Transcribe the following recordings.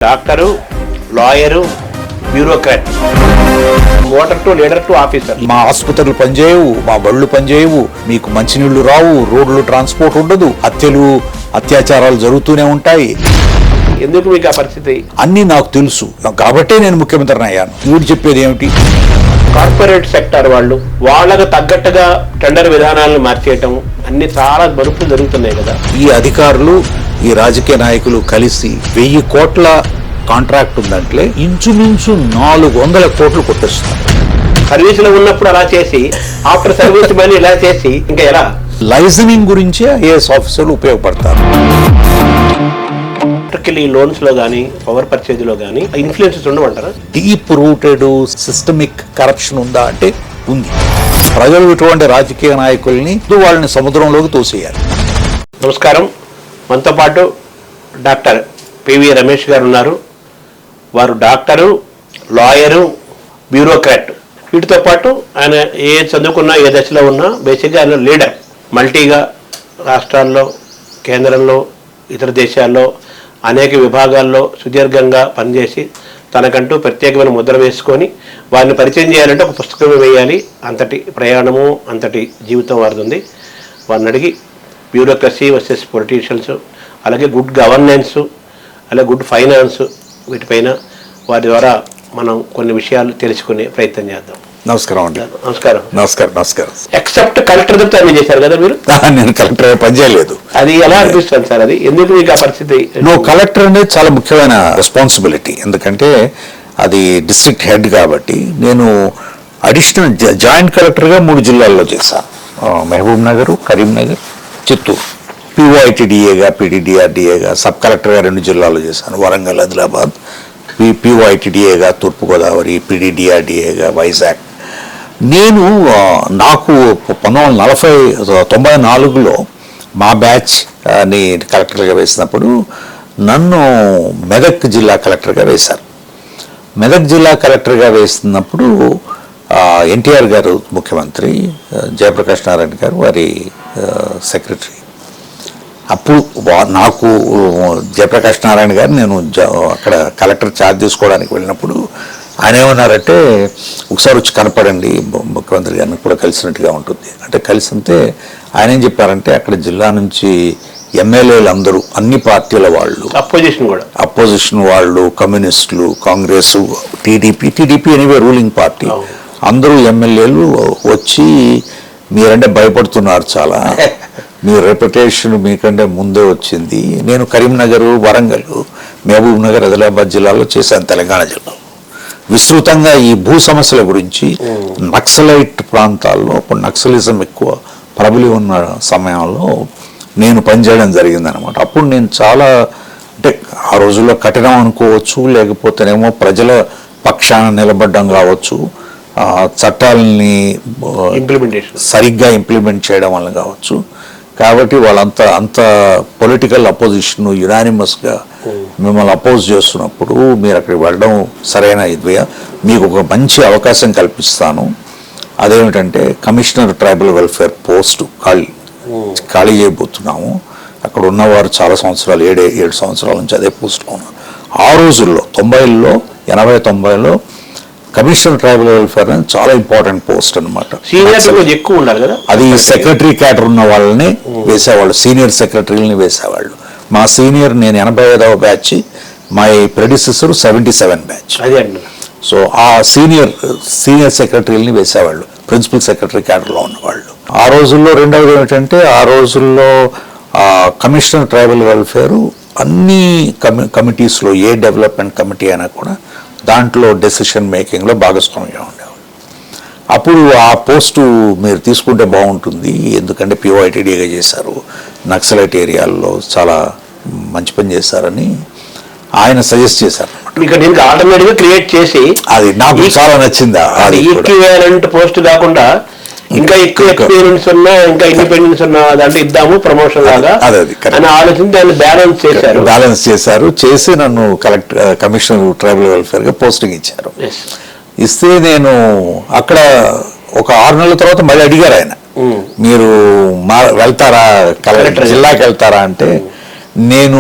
Doctor, lawyer, bureaucrat, voter to leader to officer. మా ఆసుపత్రులు పనిచేయవు, మా బళ్ళు పనిచేయవు, మీకు మంచినీళ్లు రావు, రోడ్లు ట్రాన్స్పోర్ట్ ఉండదు, హత్యలు అత్యాచారాలు జరుగుతూనే ఉంటాయి. ఎందుకు మీకు ఆ పరిస్థితి? అన్నీ నాకు తెలుసు కాబట్టే నేను ముఖ్యమంత్రిని అయ్యాను. వీడు చెప్పేది ఏమిటి? కార్పొరేట్ సెక్టర్ వాళ్ళు వాళ్ళకు తగ్గట్టుగా టెండర్ విధానాలను మార్చేయటం అన్ని చాలా బరుపులు జరుగుతున్నాయి కదా. ఈ అధికారులు, ఈ రాజకీయ నాయకులు కలిసి 1000 కోట్ల కాంట్రాక్ట్ ఉందంటే ఇంచుమించు 400 కోట్లు కొట్టేస్తున్నారు. సర్వీసులో ఉన్నప్పుడు అలా చేసి ఆఫ్టర్ సర్వీస్ మనీ ఇలా చేసి ఇంకా ఎలా? లైసెన్సింగ్ గురించి ఐఏఎస్ ఆఫీసర్లు ఉపయోగపడతారు. లోన్స్ లో గానీ, పవర్ పర్చేజ్ లో గానీ ఇన్ఫ్లుయెన్సెస్ ఉండమంటారా? డీప్ రూటెడ్ సిస్టమిక్ కరప్షన్ ఉందా అంటే ఉంది. ప్రజలు ఇటువంటి రాజకీయ నాయకుల్ని వాళ్ళని సముద్రంలోకి తోసేయాలి. నమస్కారం. మనతో పాటు డాక్టర్ పివి రమేష్ గారు ఉన్నారు. వారు డాక్టరు, లాయరు, బ్యూరోక్రాట్. వీటితో పాటు ఆయన ఏ చదువుకున్నా, ఏ దశలో ఉన్నా బేసిక్గా ఆయన లీడర్. మల్టీగా రాష్ట్రాల్లో, కేంద్రంలో, ఇతర దేశాల్లో అనేక విభాగాల్లో సుదీర్ఘంగా పనిచేసి తనకంటూ ప్రత్యేకమైన ముద్ర వేసుకొని వారిని పరిచయం చేయాలంటే ఒక పుస్తకమే వేయాలి. అంతటి ప్రయాణము, అంతటి జీవితం వారిది ఉంది. వారిని అడిగి బ్యూరోక్రసీ వర్సెస్ పొలిటీషియన్స్, అలాగే గుడ్ గవర్నెన్స్, అలాగే గుడ్ ఫైనాన్స్, వీటిపైన వారి ద్వారా మనం కొన్ని విషయాలు తెలుసుకునే ప్రయత్నం చేద్దాం. నమస్కారం అండి. నమస్కారం. నమస్కారం. నమస్కారం. ఎక్సెప్ట్ కలెక్టర్ తప్ప అన్ని చేశారు కదా మీరు? నేను కలెక్టర్ పనిచేయలేదు. అది ఎలా అనిపిస్తుంది సార్? అది ఎందుకు మీకు ఆ పరిస్థితి? నువ్వు కలెక్టర్ అనేది చాలా ముఖ్యమైన రెస్పాన్సిబిలిటీ. ఎందుకంటే అది డిస్ట్రిక్ట్ హెడ్ కాబట్టి. నేను అడిషనల్ జాయింట్ కలెక్టర్గా 3 జిల్లాల్లో చేశాను. మహబూబ్ నగర్, కరీంనగర్, చిత్తూరు. పిఓఐటీడీఏగా, పీడీడీఆర్డీఏగా, సబ్ కలెక్టర్గా 2 జిల్లాల్లో చేశాను. వరంగల్, ఆదిలాబాద్. పిఓఐటీడీఏగా తూర్పుగోదావరి, పీడీడీఆర్డీఏగా వైజాగ్. నేను నాకు 1994లో మా బ్యాచ్ ని కలెక్టర్గా వేసినప్పుడు నన్ను మెదక్ జిల్లా కలెక్టర్గా వేశారు. మెదక్ జిల్లా కలెక్టర్గా వేసినప్పుడు ఎన్టీఆర్ గారు ముఖ్యమంత్రి, జయప్రకాష్ నారాయణ గారు వారి సెక్రటరీ. అప్పుడు నాకు జయప్రకాష్ నారాయణ గారు నేను అక్కడ కలెక్టర్ ఛార్జ్ తీసుకోవడానికి వెళ్ళినప్పుడు ఆయన ఏమన్నారంటే, ఒకసారి వచ్చి కనపడండి, ముఖ్యమంత్రి గారిని కూడా కలిసినట్టుగా ఉంటుంది అంటే. కలిసింటే ఆయన ఏం చెప్పారంటే, అక్కడ జిల్లా నుంచి ఎమ్మెల్యేలు అందరూ, అన్ని పార్టీల వాళ్ళు, అపోజిషన్ వాళ్ళు, కమ్యూనిస్టులు, Congress, TDP anyway ruling party, అందరూ ఎమ్మెల్యేలు వచ్చి మీరంటే భయపడుతున్నారు చాలా, మీ రెప్యుటేషన్ మీకంటే ముందే వచ్చింది. నేను కరీంనగర్, వరంగల్, మహబూబ్ నగర్, ఆదిలాబాద్ జిల్లాలో చేశాను. తెలంగాణ జిల్లాలో విస్తృతంగా ఈ భూ సమస్యల గురించి, నక్సలైట్ ప్రాంతాల్లో అప్పుడు నక్సలిజం ఎక్కువ ప్రబలి ఉన్న సమయంలో నేను పనిచేయడం జరిగిందనమాట. అప్పుడు నేను చాలా, అంటే ఆ రోజుల్లో కఠినం అనుకోవచ్చు, లేకపోతేనేమో ప్రజల పక్షాన నిలబడ్డం కావచ్చు, చట్టాలని సరిగ్గా ఇంప్లిమెంట్ చేయడం వల్ల కావచ్చు. కాబట్టి అంత పొలిటికల్ అపోజిషన్ యునానిమస్గా మిమ్మల్ని అపోజ్ చేస్తున్నప్పుడు మీరు అక్కడికి వెళ్ళడం సరైన ఇదిగా, మీకు ఒక మంచి అవకాశం కల్పిస్తాను. అదేమిటంటే కమిషనర్ ట్రైబల్ వెల్ఫేర్ పోస్ట్ ఖాళీ చేయబోతున్నాము. అక్కడ ఉన్నవారు చాలా సంవత్సరాలు, 7 సంవత్సరాల నుంచి అదే పోస్ట్లో ఉన్నారు. ఆ రోజుల్లో 90లో 80-90లో కమిషనర్ ట్రైబల్ వెల్ఫేర్ అని చాలా ఇంపార్టెంట్ పోస్ట్ అనమాట. ఎక్కువ ఉండాలి కదా. అది సెక్రటరీ క్యాడర్ ఉన్న వాళ్ళని వేసేవాళ్ళు, సీనియర్ సెక్రటరీలని వేసేవాళ్ళు. మా సీనియర్, నేను 85వ బ్యాచ్, మా ప్రెడిసెసర్ 77 బ్యాచ్. సో ఆ సీనియర్ సెక్రటరీలని వేసేవాళ్ళు, ప్రిన్సిపల్ సెక్రటరీ క్యాడర్లో ఉన్నవాళ్ళు. ఆ రోజుల్లో రెండవది ఏమిటంటే, ఆ రోజుల్లో కమిషనర్ ట్రైబల్ వెల్ఫేర్ అన్ని కమిటీస్లో, ఏ డెవలప్మెంట్ కమిటీ అయినా కూడా దాంట్లో డెసిషన్ మేకింగ్లో భాగస్వామ్యంగా ఉండేవాళ్ళు. అప్పుడు ఆ పోస్టు మీరు తీసుకుంటే బాగుంటుంది, ఎందుకంటే పిఓఐటీడీగా చేశారు, నక్సలైట్ ఏరియాల్లో చాలా మంచి పని చేశారని ఆయన సజెస్ట్ చేశారు. ఆటోమేటిక్గా క్రియేట్ చేసి అది నాకు చాలా నచ్చింది. అది ఈక్వివాలెంట్ పోస్ట్ కాకుండా ఇంకా ఎక్కువ ఎక్స్పీరియన్స్ ఉన్నా, ఇంకా ఇండిపెండెన్స్ ఉన్నా దాంట్లో ఇద్దాము ప్రమోషన్ లాగా అని ఆలోచించి దాన్ని బ్యాలెన్స్ చేశారు. చేసి నన్ను కమిషనర్ ట్రైబల్ వెల్ఫేర్ గా పోస్టింగ్ ఇచ్చారు. ఇస్తే నేను అక్కడ ఒక 6 నెలల తర్వాత మళ్ళీ అడిగారు ఆయన, మీరు వెళ్తారా జిల్లాకి వెళ్తారా అంటే, నేను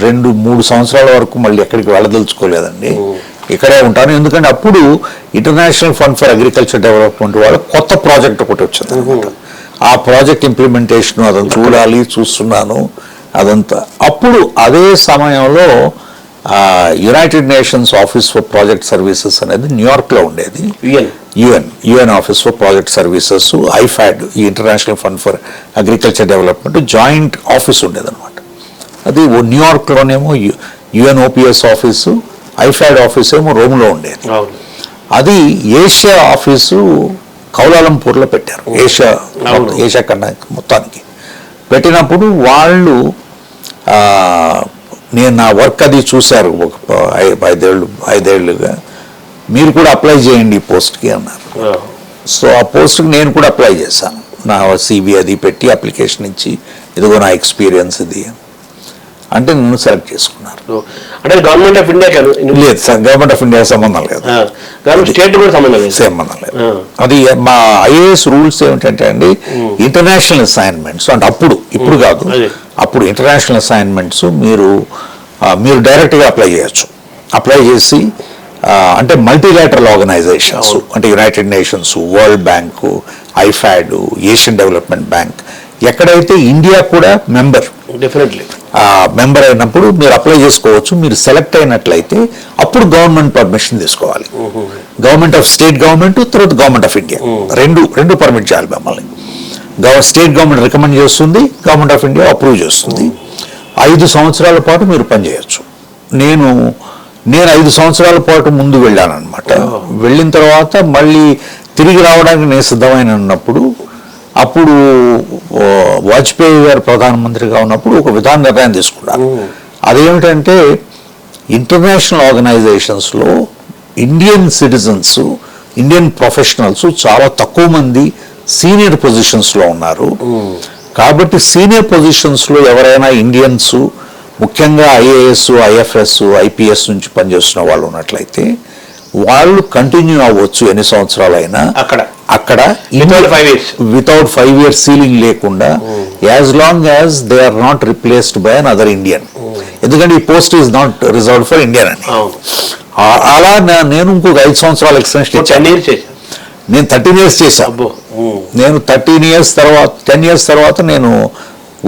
2-3 సంవత్సరాల వరకు మళ్ళీ ఎక్కడికి వెళ్ళదలుచుకోలేదండి, ఇక్కడే ఉంటాను. ఎందుకంటే అప్పుడు international fund for agriculture development వాళ్ళ కొత్త ప్రాజెక్ట్ ఒకటి వచ్చింది అనమాట. ఆ ప్రాజెక్ట్ ఇంప్లిమెంటేషన్ అదంతా చూస్తున్నాను అదంతా. అప్పుడు అదే సమయంలో united nations office for project services అనేది న్యూయార్క్లో ఉండేది. UN office for project services, IFAD, ఈ international fund for agriculture development joint office ఉండేది అనమాట. అది న్యూయార్క్లోనేమో యుఎన్ఓపిఎస్ ఆఫీసు, ఐఫాడ్ ఆఫీస్ ఏమో రోమ్లో ఉండేది. అది ఏషియా ఆఫీసు కౌలాలంపూర్లో పెట్టారు. ఏషియా ఖండ మొత్తానికి పెట్టినప్పుడు వాళ్ళు నేను నా వర్క్ అది చూశారు ఒక 5 ఏళ్ళుగా. మీరు కూడా అప్లై చేయండి ఈ పోస్ట్కి అన్నారు. సో ఆ పోస్ట్కి నేను కూడా అప్లై చేశాను. నా CV అది పెట్టి అప్లికేషన్ ఇచ్చి, ఇదిగో నా ఎక్స్పీరియన్స్ ఇది అంటే నన్ను సెలెక్ట్ చేసుకున్నారు. అంటే గవర్నమెంట్ ఆఫ్ ఇండియా లేదు సార్, గవర్నమెంట్ ఆఫ్ ఇండియా సంబంధం లేదు, స్టేట్ కూడా సంబంధం లేదు. అది మా IAS రూల్స్ ఏమిటంటే అండి, ఇంటర్నేషనల్ అసైన్మెంట్స్ అంటే ఇప్పుడు కాదు, అప్పుడు ఇంటర్నేషనల్ అసైన్మెంట్స్ మీరు డైరెక్ట్గా అప్లై చేయొచ్చు. అప్లై చేసి అంటే మల్టీలాటరల్ ఆర్గనైజేషన్స్ అంటే united nations, world bank, IFAD, Asian development bank, ఎక్కడైతే ఇండియా కూడా మెంబర్ అయినప్పుడు మీరు అప్లై చేసుకోవచ్చు. మీరు సెలెక్ట్ అయినట్లయితే అప్పుడు గవర్నమెంట్ పర్మిషన్ తీసుకోవాలి. గవర్నమెంట్ ఆఫ్ స్టేట్ గవర్నమెంట్, తర్వాత గవర్నమెంట్ ఆఫ్ ఇండియా రెండు పర్మిట్ చేయాలి మిమ్మల్ని. స్టేట్ గవర్నమెంట్ రికమెండ్ చేస్తుంది, గవర్నమెంట్ ఆఫ్ ఇండియా అప్రూవ్ చేస్తుంది. 5 సంవత్సరాల పాటు మీరు పనిచేయచ్చు. నేను 5 సంవత్సరాల పాటు ముందు వెళ్ళాను అనమాట. వెళ్ళిన తర్వాత మళ్ళీ తిరిగి రావడానికి నేను సిద్ధమైన ఉన్నప్పుడు, అప్పుడు వాజ్పేయి గారు ప్రధానమంత్రిగా ఉన్నప్పుడు ఒక విధాన నిర్ణయం తీసుకున్నారు. అదేమిటంటే ఇంటర్నేషనల్ ఆర్గనైజేషన్స్లో ఇండియన్ సిటిజన్స్, ఇండియన్ ప్రొఫెషనల్స్ చాలా తక్కువ మంది సీనియర్ పొజిషన్స్లో ఉన్నారు. కాబట్టి సీనియర్ పొజిషన్స్లో ఎవరైనా ఇండియన్స్, ముఖ్యంగా IAS, IFS, IPS నుంచి పనిచేస్తున్న వాళ్ళు ఉన్నట్లయితే వాళ్ళు కంటిన్యూ అవ్వచ్చు ఎన్ని సంవత్సరాలైనా అక్కడ వితౌట్ 5 years సీలింగ్ లేకుండా, as long as they are not replaced by another Indian. ఎందుకంటే ఈ post is not reserved for Indian అని. అలా నేను ఇంకొక 5 సంవత్సరాలు ఎక్స్టెన్షన్ ఇచ్చాను. నేను 13 years చేశాను. నేను 10 years తర్వాత నేను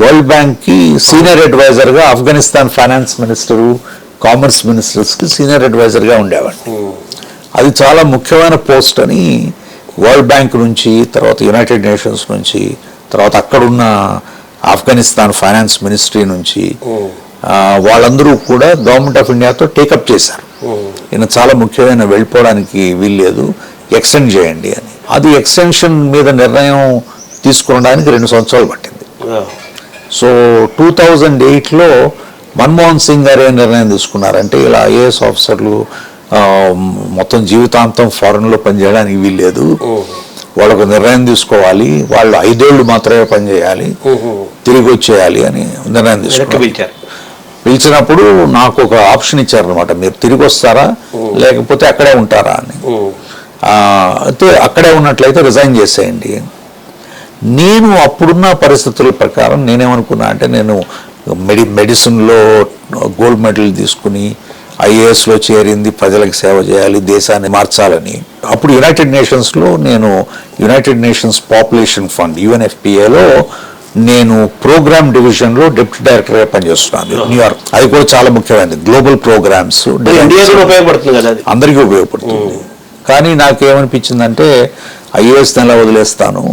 వరల్డ్ బ్యాంక్కి సీనియర్ అడ్వైజర్గా ఆఫ్ఘనిస్తాన్ ఫైనాన్స్ మినిస్టరు, కామర్స్ మినిస్టర్స్కి సీనియర్ అడ్వైజర్గా ఉండేవాడిని. అది చాలా ముఖ్యమైన పోస్ట్ అని వరల్డ్ బ్యాంక్ నుంచి, తర్వాత యునైటెడ్ నేషన్స్ నుంచి, తర్వాత అక్కడున్న ఆఫ్ఘనిస్తాన్ ఫైనాన్స్ మినిస్ట్రీ నుంచి వాళ్ళందరూ కూడా గవర్నమెంట్ ఆఫ్ ఇండియాతో టేకప్ చేశారు. ఈయన చాలా ముఖ్యమైన, వెళ్ళిపోవడానికి వీల్లేదు, ఎక్స్టెండ్ చేయండి అని. అది ఎక్స్టెన్షన్ మీద నిర్ణయం తీసుకోవడానికి 2 సంవత్సరాలు పట్టింది. సో 2008లో మన్మోహన్ సింగ్ గారు ఏ నిర్ణయం తీసుకున్నారంటే, ఇలా IAS ఆఫీసర్లు మొత్తం జీవితాంతం ఫారెన్లో పనిచేయడానికి వీల్లేదు, వాళ్ళకు నిర్ణయం తీసుకోవాలి, వాళ్ళు 5 ఏళ్ళు మాత్రమే పనిచేయాలి, తిరిగి వచ్చేయాలి అని నిర్ణయం తీసుకున్నారు. పిలిచినప్పుడు నాకు ఒక ఆప్షన్ ఇచ్చారనమాట, మీరు తిరిగి వస్తారా లేకపోతే అక్కడే ఉంటారా అని. అయితే అక్కడే ఉన్నట్లయితే రిజైన్ చేసేయండి. నేను అప్పుడున్న పరిస్థితుల ప్రకారం నేనేమనుకున్నా అంటే, నేను మెడిసిన్లో గోల్డ్ మెడల్ తీసుకుని IASలో చేరింది, ప్రజలకు సేవ చేయాలి, దేశాన్ని మార్చాలని. అప్పుడు యునైటెడ్ నేషన్స్లో నేను యునైటెడ్ నేషన్స్ పాపులేషన్ ఫండ్ UNFPAలో నేను ప్రోగ్రామ్ డివిజన్లో డిప్యూటీ డైరెక్టర్గా పనిచేస్తున్నాను న్యూయార్క్. అది కూడా చాలా ముఖ్యమైనది, గ్లోబల్ ప్రోగ్రామ్స్ అందరికీ ఉపయోగపడుతుంది. కానీ నాకేమనిపించిందంటే, IAS నెల వదిలేస్తాను,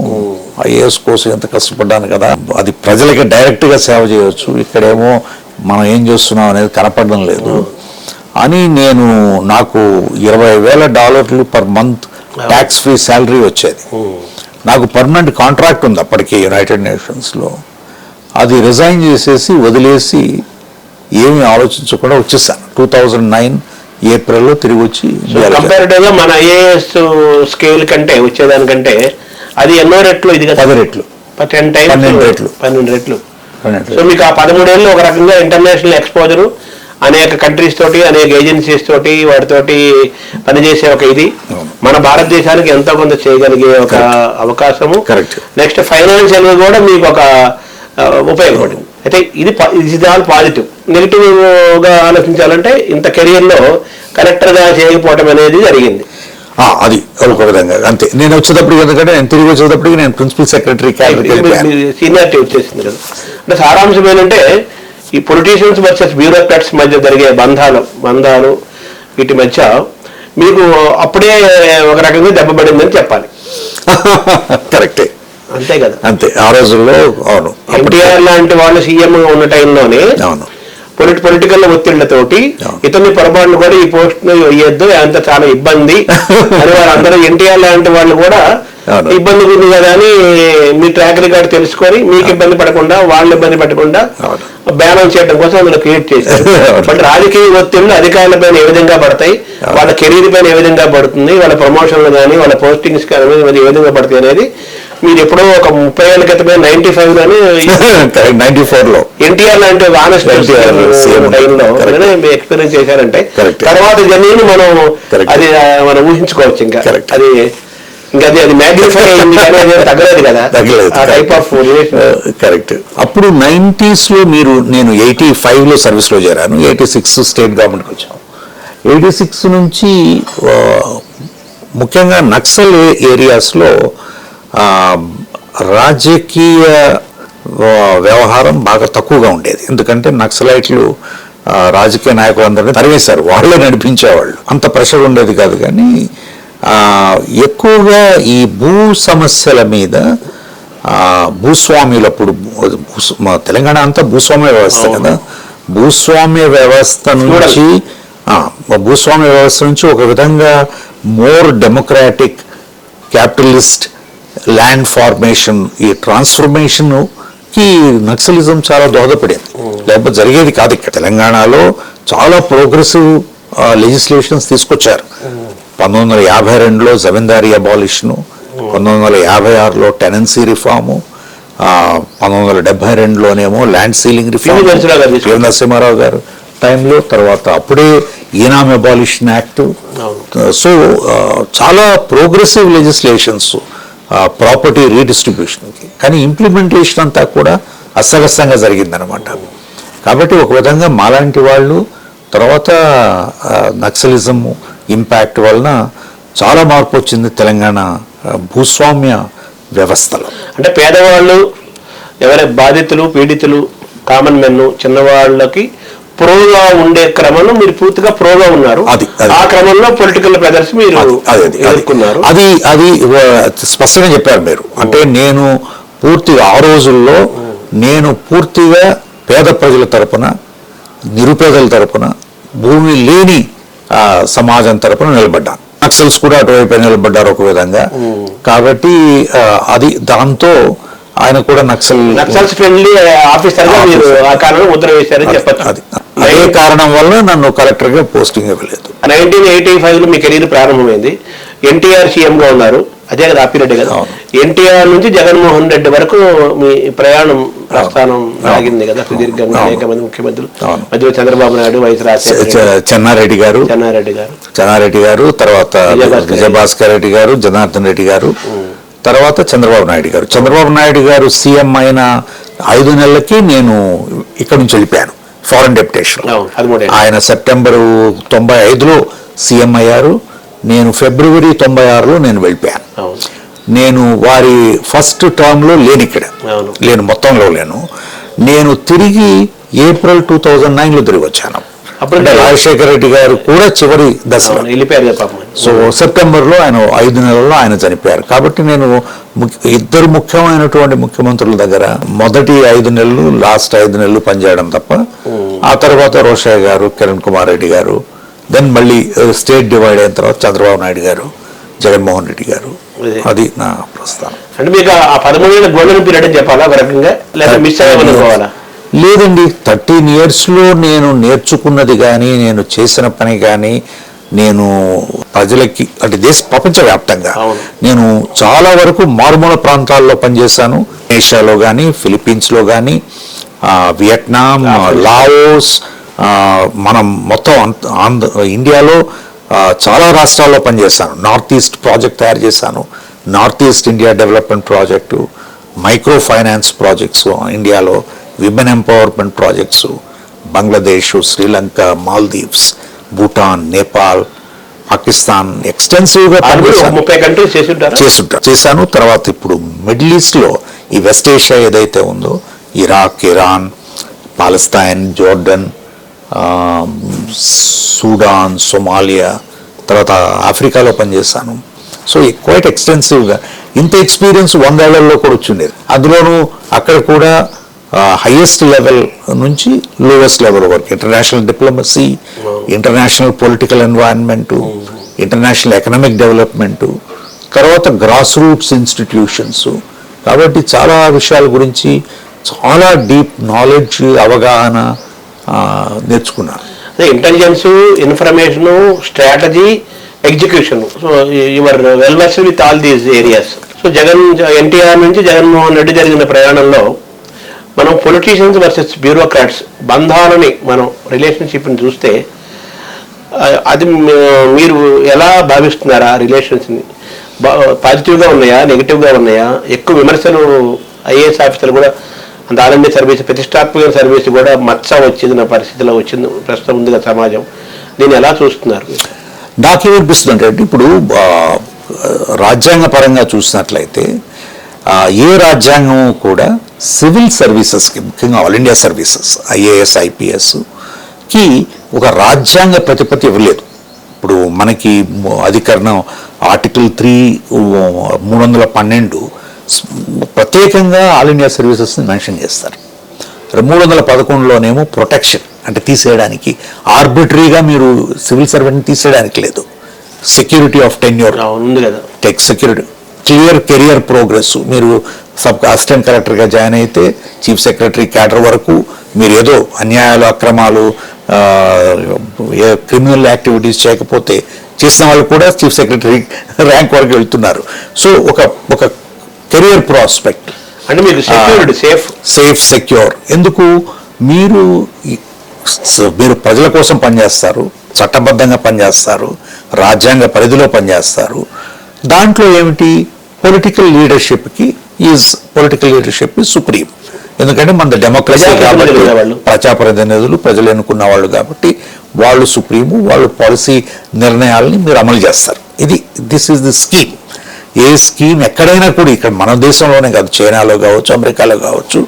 IAS కోసం ఎంత కష్టపడ్డాను కదా, అది ప్రజలకి డైరెక్ట్గా సేవ చేయవచ్చు, ఇక్కడేమో మనం ఏం చేస్తున్నాం అనేది కనపడడం లేదు అని నాకు $20,000 per month tax free salary వచ్చేది. నాకు పర్మనెంట్ కాంట్రాక్ట్ ఉంది అప్పటికే యునైటెడ్ నేషన్స్లో. అది రిజైన్ చేసేసి వదిలేసి ఏమీ ఆలోచించకుండా వచ్చేసాను. 2009 ఏప్రిల్లో తిరిగి వచ్చి. కంపారిటివ్గా మన IAS స్కేల్ కంటే వచ్చేదానికంటే అది ఎన్నో రెట్లు, ఇది 10 రెట్లు, 12 రెట్లు. సో మీకు ఆ 13 ఏళ్ళు ఒక రకంగా ఇంటర్నేషనల్ ఎక్స్పోజరు, అనేక కంట్రీస్ తోటి, అనేక ఏజెన్సీస్ తోటి, వాటితోటి పనిచేసే ఒక ఇది మన భారతదేశానికి ఎంతో కొంత చేయగలిగే ఒక అవకాశము. నెక్స్ట్ ఫైనాన్షియల్ గా కూడా మీకు ఒక ఉపయోగపడింది. అయితే ఇది ఆల్ పాజిటివ్. నెగిటివ్గా ఆలోచించాలంటే ఇంత కెరియర్లో కలెక్టర్గా చేయకపోవడం అనేది జరిగింది. అది ఒక విధంగా అంతే. నేను వచ్చేటప్పటికి, ఎందుకంటే నేను తిరిగి వచ్చేటప్పటికి నేను ప్రిన్సిపల్ సెక్రటరీ సీనియారిటీ వచ్చేసింది కదా. అంటే సారాంశం ఏంటంటే ఈ పొలిటీషియన్స్ వర్సెస్ బ్యూరోక్రాట్స్ మధ్య జరిగే బంధాలు వీటి మధ్య మీకు అప్పుడే ఒక రకంగా దెబ్బపడిందని చెప్పాలి. కరెక్టే, అంతే కదా. అంతే ఆ రోజుల్లో. అవును, ఎన్టీఆర్ లాంటి వాళ్ళు సీఎం ఉన్న టైంలోనే అవును పొలిటికల్ ఒత్తిళ్లతోటి ఇతన్ని పొరపాటును కూడా ఈ పోస్ట్ వేయొద్దు, అంత చాలా ఇబ్బంది అని వాళ్ళందరూ ఎన్టీఆర్ లాంటి వాళ్ళు కూడా ఇబ్బంది ఉంది కదా అని మీ ట్రాక్ రికార్డ్ తెలుసుకొని మీకు ఇబ్బంది పడకుండా వాళ్ళు ఇబ్బంది పడకుండా బ్యాలెన్స్ చేయడం కోసం అందులో క్రియేట్ చేశారు. బట్ రాజకీయ ఒత్తిళ్లు అధికారుల పైన ఏ విధంగా పడతాయి, వాళ్ళ కెరీర్ పైన ఏ విధంగా పడుతుంది, వాళ్ళ ప్రమోషన్లు కానీ వాళ్ళ పోస్టింగ్స్ కానీ ఏ విధంగా పడతాయి అనేది మీరు ఎప్పుడో ఒక 30 ఏళ్ల క్రితమే 95లోనే 94లో ఎన్టీఆర్ లాంటి ఆనెస్ట్ టైంలో మీరు ఎక్స్పీరియన్స్ చేశారంటే తర్వాత జర్నీని మనం ఊహించుకోవచ్చు. ఇంకా అది అది మ్యాగ్నిఫై అయింది కానీ అది తగ్గలేదు కదా, ఆ టైప్ ఆఫ్ కరెక్ట్. అప్పుడు 90s లో నేను 85లో సర్వీస్ లో చేరాను. 86 స్టేట్ గవర్నమెంట్కి వచ్చాను. 86 నుంచి ముఖ్యంగా నక్సల్ ఏరియాస్లో రాజకీయ వ్యవహారం బాగా తక్కువగా ఉండేది. ఎందుకంటే నక్సలైట్లు రాజకీయ నాయకులందరినీ తరివేశారు, వాళ్ళే నడిపించేవాళ్ళు. అంత ప్రెషర్ ఉండేది కాదు. కానీ ఎక్కువగా ఈ భూ సమస్యల మీద భూస్వామ్యులు, అప్పుడు తెలంగాణ అంతా భూస్వామ్య వ్యవస్థ కదా, భూస్వామ్య వ్యవస్థ నుంచి ఒక విధంగా more democratic capitalist land formation, ఈ ట్రాన్స్ఫర్మేషన్కి నక్సలిజం చాలా దోహదపడింది. లేకపోతే జరిగేది కాదు. ఇక్కడ తెలంగాణలో చాలా ప్రోగ్రెసివ్ లెజిస్లేషన్స్ తీసుకొచ్చారు. 1952లో జమీందారీ అబాలిషను, 1956లో టెనెన్సీ రిఫార్ము, 1972లోనేమో land ceiling reform PV Narasimha Rao టైంలో, తర్వాత అప్పుడే ఈనామ్ అబాలిషన్ యాక్ట్. సో చాలా ప్రోగ్రెసివ్ లెజిస్లేషన్స్ ప్రాపర్టీ రీడిస్ట్రిబ్యూషన్కి. కానీ ఇంప్లిమెంటేషన్ అంతా కూడా అస్తవ్యస్తంగా జరిగిందనమాట. కాబట్టి ఒక విధంగా మాలాంటి వాళ్ళు తర్వాత నక్సలిజం ఇంపాక్ట్ వలన చాలా మార్పు వచ్చింది తెలంగాణ భూస్వామ్య వ్యవస్థలో. అంటే పేదవాళ్ళు, ఎవరి బాధితులు, పీడితులు, కామన్ మెన్, చిన్నవాళ్ళకి ప్రోగా ఉండే క్రమంలో మీరు పూర్తిగా ప్రోగా ఉన్నారు. ఆ క్రమంలో పొలిటికల్ బ్రదర్స్ మీరు ఎదుర్కొన్నారు. అది స్పష్టంగా చెప్పారు మీరు. అంటే నేను పూర్తిగా ఆ రోజుల్లో నేను పూర్తిగా పేద ప్రజల తరపున, నిరుపేదల తరపున, భూమి లేని సమాజం తరపున నిలబడ్డాను. నక్సల్స్ కూడా అటువైపు నిలబడ్డారు ఒక విధంగా. కాబట్టి అది దాంతో ఆయన కూడా నక్సల్స్ ఫ్రెండ్లీ ఆఫీసర్ గా మీరు ఆ కాలంలో ముద్ర వేశారని చెప్పచ్చు. అదే కారణం వల్ల నన్ను కలెక్టర్ గా పోస్టింగ్ ఇవ్వలేదు. 1985లో మీ కెరీర్ ప్రారంభమైంది. ఎన్టీఆర్ సీఎం గా ఉన్నారు, అదే కదా ఆపిరెడ్డి కదా. ఎన్టీఆర్ నుంచి జగన్మోహన్ రెడ్డి వరకు మీ ప్రస్థానం సాగింది కదా సుదీర్ఘంగా. అనేక మంది ముఖ్యమంత్రులు మధ్య చంద్రబాబు నాయుడు, వైఎస్ రాజశేఖర, చెన్నారెడ్డి గారు, తర్వాత విజయభాస్కర్ రెడ్డి గారు, జనార్దన్ రెడ్డి గారు, తర్వాత చంద్రబాబు నాయుడు గారు సీఎం అయిన 5 నెలలకి నేను ఇక్కడ నుంచి వెళ్ళిపోయాను ఫారెన్ డెప్యుటేషన్. ఆయన సెప్టెంబరు 95లో సీఎం అయ్యారు. నేను ఫిబ్రవరి 96లో నేను వెళ్ళిపోయాను. నేను వారి ఫస్ట్ టర్మ్లో లేను, మొత్తంలో లేను. నేను తిరిగి ఏప్రిల్ 2009లో తిరిగి వచ్చాను. అప్పుడు రాజశేఖర రెడ్డి గారు కూడా చివరి దశలో వెళ్ళిపోయారు. సో సెప్టెంబర్లో ఆయన 5 నెలల్లో ఆయన చనిపోయారు. కాబట్టి నేను ఇద్దరు ముఖ్యమైనటువంటి ముఖ్యమంత్రుల దగ్గర మొదటి 5 నెలలు, లాస్ట్ 5 నెలలు పనిచేయడం తప్ప, ఆ తర్వాత రోషయ్య గారు, కిరణ్ కుమార్ రెడ్డి గారు, దెన్ మళ్ళీ స్టేట్ డివైడ్ అయిన తర్వాత చంద్రబాబు నాయుడు గారు, జగన్మోహన్ రెడ్డి గారు. అది నా ప్రస్థానం. అంటే మీకు ఆ 13 ఏళ్ళ గోల్డెన్ పీరియడ్ అని చెప్పాలా ఒక రకంగా, లేదా మిస్ అవ్వాలనుకోవాలా? లేదండి, 13 yearsలో నేను నేర్చుకున్నది కానీ, నేను చేసిన పని కానీ, నేను ప్రజలకి అంటే ప్రపంచవ్యాప్తంగా నేను చాలా వరకు మారుమూల ప్రాంతాల్లో పనిచేశాను. ఏషియాలో కానీ, ఫిలిప్పీన్స్లో కానీ, వియట్నాం, లావోస్, మనం మొత్తం ఇండియాలో చాలా రాష్ట్రాల్లో పనిచేశాను. నార్త్ ఈస్ట్ ప్రాజెక్ట్ తయారు చేశాను, north east India development project, micro finance projects ఇండియాలో women empowerment projects Bangladesh, Sri Lanka, Maldives, Bhutan, Nepal, Pakistan ఎక్స్టెన్సివ్గా 30 కంట్రీస్ చేశాను. తర్వాత ఇప్పుడు మిడిల్ ఈస్ట్లో ఈ వెస్ట్ ఏషియా ఏదైతే ఉందో Iraq, Iran, Palestine, Jordan, Sudan, Somalia, తర్వాత ఆఫ్రికాలో పనిచేశాను. సో క్వైట్ ఎక్స్టెన్సివ్గా ఇంత ఎక్స్పీరియన్స్ 100 ఏళ్లలో కూడా వచ్చిండేది. అందులోనూ అక్కడ కూడా హైయెస్ట్ లెవెల్ నుంచి లోయెస్ట్ లెవెల్ వరకు international diplomacy, international political environment, international economic development, తర్వాత గ్రాస్ రూట్స్ ఇన్స్టిట్యూషన్స్. కాబట్టి చాలా విషయాల గురించి చాలా డీప్ నాలెడ్జ్, అవగాహన నేర్చుకున్నాను. Intelligence, information, strategy, execution. So your well versed with all these areas. So NTR నుంచి జగన్మోహన్ రెడ్డి జరిగిన ప్రయాణంలో మనం పొలిటీషియన్స్ వర్సెస్ బ్యూరోక్రాట్స్ బంధాలని మనం రిలేషన్షిప్ని చూస్తే అది మీరు ఎలా భావిస్తున్నారు? ఆ రిలేషన్స్ని పాజిటివ్గా ఉన్నాయా, నెగిటివ్గా ఉన్నాయా? ఎక్కువ విమర్శలు ఐఏఎస్ ఆఫీసర్లు కూడా అంత ఆర్ఎంబీ సర్వీస్, ప్రతిష్టాత్మక సర్వీస్ కూడా మచ్చ వచ్చింది పరిస్థితిలో వచ్చింది ప్రస్తుతం ఉందిగా సమాజం. దీన్ని ఎలా చూస్తున్నారు? నాకేమనిపిస్తుంది అంటే ఇప్పుడు రాజ్యాంగ పరంగా చూసినట్లయితే ఏ రాజ్యాంగం కూడా సివిల్ సర్వీసెస్కి, ముఖ్యంగా ఆల్ ఇండియా సర్వీసెస్, ఐఏఎస్, ఐపీఎస్కి ఒక రాజ్యాంగ ప్రతిపత్తి ఇవ్వలేదు. ఇప్పుడు మనకి అధికరణం ఆర్టికల్ 312 ప్రత్యేకంగా ఆల్ ఇండియా సర్వీసెస్ని మెన్షన్ చేస్తారు. 311లోనేమో ప్రొటెక్షన్, అంటే తీసేయడానికి, ఆర్బిటరీగా మీరు సివిల్ సర్వెంట్ని తీసేయడానికి లేదు. సెక్యూరిటీ ఆఫ్ టెన్యూర్ ఉంది కదా, tech security, clear career progress. మీరు అసిస్టెంట్ కలెక్టర్గా జాయిన్ అయితే చీఫ్ సెక్రటరీ క్యాడర్ వరకు మీరు ఏదో అన్యాయాలు, అక్రమాలు, క్రిమినల్ యాక్టివిటీస్ చేయకపోతే చేసిన వాళ్ళు కూడా చీఫ్ సెక్రటరీ ర్యాంక్ వరకు వెళ్తున్నారు. సో ఒక కెరియర్ ప్రాస్పెక్ట్ అంటే మీకు సేఫ్ సెక్యూర్. ఎందుకు? మీరు ప్రజల కోసం పనిచేస్తారు, చట్టబద్ధంగా పనిచేస్తారు, రాజ్యాంగ పరిధిలో పనిచేస్తారు. దాంట్లో ఏమిటి? Political leadership is supreme. ఎందుకంటే మన డెమోక్రసీ కాబట్టి, ప్రజాప్రతినిధులు, ప్రజలు ఎన్నుకున్న వాళ్ళు కాబట్టి వాళ్ళు సుప్రీము. వాళ్ళు పాలసీ నిర్ణయాలని మీరు అమలు చేస్తారు. This is the scheme. A scheme ఎక్కడైనా కూడా, ఇక్కడ మన దేశంలోనే కాదు, చైనాలో కావచ్చు, అమెరికాలో కావచ్చు,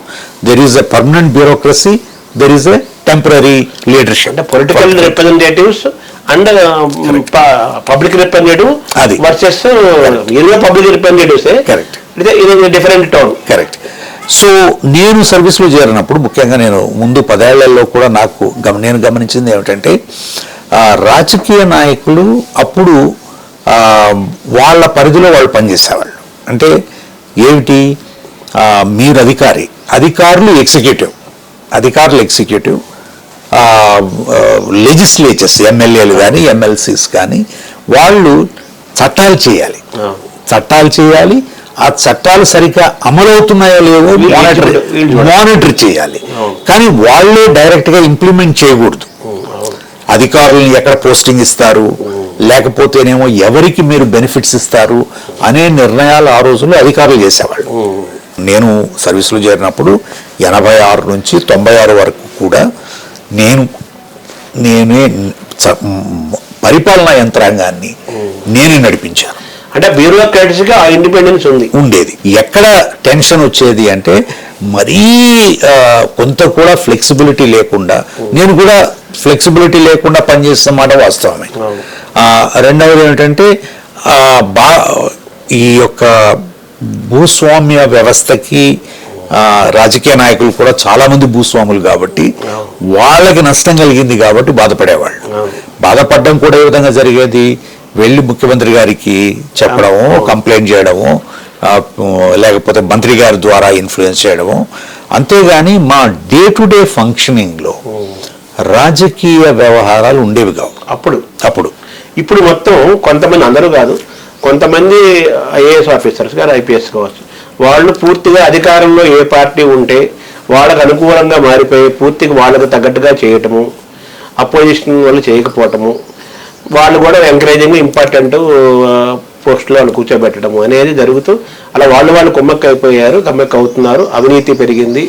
there is a permanent bureaucracy, there is a temporary leadership. అంటే political representatives and public representative versus public representatives. Correct. ఇది డిఫరెంట్ టోన్. కరెక్ట్. సో నేను సర్వీస్లో చేరినప్పుడు, ముఖ్యంగా నేను ముందు 10 ఏళ్లలో కూడా నేను గమనించింది ఏమిటంటే, రాజకీయ నాయకులు అప్పుడు వాళ్ళ పరిధిలో వాళ్ళు పనిచేసేవాళ్ళు. అంటే ఏమిటి? మీరు అధికారులు ఎగ్జిక్యూటివ్, లెజిస్లేచర్స్, ఎమ్మెల్యేలు కానీ ఎమ్మెల్సీస్ కానీ వాళ్ళు చట్టాలు చేయాలి. ఆ చట్టాలు సరిగ్గా అమలవుతున్నాయో లేవో మానిటర్ చేయాలి. కానీ వాళ్ళే డైరెక్ట్గా ఇంప్లిమెంట్ చేయకూడదు. అధికారులను ఎక్కడ పోస్టింగ్ ఇస్తారు, లేకపోతేనేమో ఎవరికి మీరు బెనిఫిట్స్ ఇస్తారు అనే నిర్ణయాలు ఆ రోజుల్లో అధికారులు చేసేవాళ్ళు. నేను సర్వీసులో చేరినప్పుడు 86 నుంచి 96 వరకు కూడా నేనే పరిపాలనా యంత్రాంగాన్ని నేనే నడిపించాను. అంటే బ్యూరోక్రాట్స్గా ఇండిపెండెన్స్ ఉండేది. ఎక్కడ టెన్షన్ వచ్చేది అంటే మరీ కొంత కూడా ఫ్లెక్సిబిలిటీ లేకుండా, నేను కూడా ఫ్లెక్సిబిలిటీ లేకుండా పనిచేస్తున్న మాట వాస్తవమే. రెండవది ఏమిటంటే ఈ యొక్క భూస్వామ్య వ్యవస్థకి రాజకీయ నాయకులు కూడా చాలా మంది భూస్వాములు కాబట్టి వాళ్ళకి నష్టం కలిగింది కాబట్టి బాధపడేవాళ్ళు. బాధపడడం కూడా ఏ విధంగా జరిగేది? వెళ్ళి ముఖ్యమంత్రి గారికి చెప్పడము, కంప్లైంట్ చేయడము, లేకపోతే మంత్రి గారి ద్వారా ఇన్ఫ్లుయెన్స్ చేయడము. అంతేగాని మా డే టు డే ఫంక్షనింగ్లో రాజకీయ వ్యవహారాలు ఉండేవి కావు అప్పుడు. ఇప్పుడు మొత్తం కొంతమంది, అందరూ కాదు, కొంతమంది ఐఏఎస్ ఆఫీసర్స్ గారు, ఐపీఎస్ కావచ్చు, వాళ్ళు పూర్తిగా అధికారంలో ఏ పార్టీ ఉంటే వాళ్ళకు అనుకూలంగా మారిపోయి పూర్తిగా వాళ్ళకు తగ్గట్టుగా చేయటము, అపోజిషన్ వాళ్ళు చేయకపోవటము, వాళ్ళు కూడా ఎంకరేజింగ్ ఇంపార్టెంట్ పోస్టులో వాళ్ళు కూర్చోబెట్టడము అనేది జరుగుతూ అలా వాళ్ళు కుమ్మక్క అవుతున్నారు. అవినీతి పెరిగింది,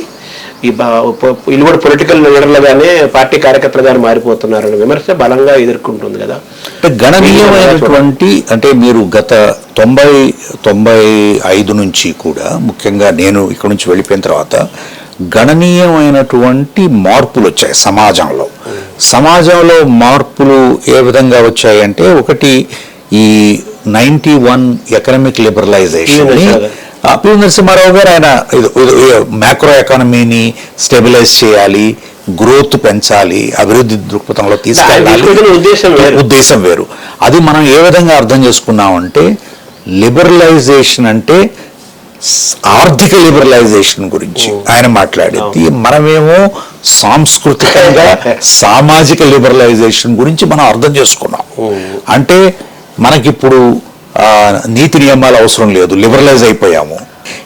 వీళ్ళు కూడా పొలిటికల్ లీడర్లుగానే పార్టీ కార్యకర్తలుగానే మారిపోతున్నారని విమర్శ బలంగా ఎదుర్కొంటుంది కదా. అంటే గణనీయమైనటువంటి అంటే మీరు గత 95 నుంచి కూడా ముఖ్యంగా నేను ఇక్కడ నుంచి వెళ్ళిపోయిన తర్వాత గణనీయమైనటువంటి మార్పులు వచ్చాయి సమాజంలో. సమాజంలో మార్పులు ఏ విధంగా వచ్చాయంటే, ఒకటి ఈ 91 ఎకనామిక్ లిబరలైజేషన్ పివి నరసింహారావు గారు ఆయన మ్యాక్రో ఎకానమీని స్టెబిలైజ్ చేయాలి, గ్రోత్ పెంచాలి, అభివృద్ధి దృక్పథంలో తీసుకెళ్ళాలి, ఉద్దేశం వేరు. అది మనం ఏ విధంగా అర్థం చేసుకున్నామంటే, లిబరలైజేషన్ అంటే ఆర్థిక లిబరలైజేషన్ గురించి ఆయన మాట్లాడేది, మనమేమో సాంస్కృతికంగా సామాజిక లిబరలైజేషన్ గురించి మనం అర్థం చేసుకున్నాం. అంటే మనకిప్పుడు నీతి నియమాలు అవసరం లేదు, లిబరలైజ్ అయిపోయాము.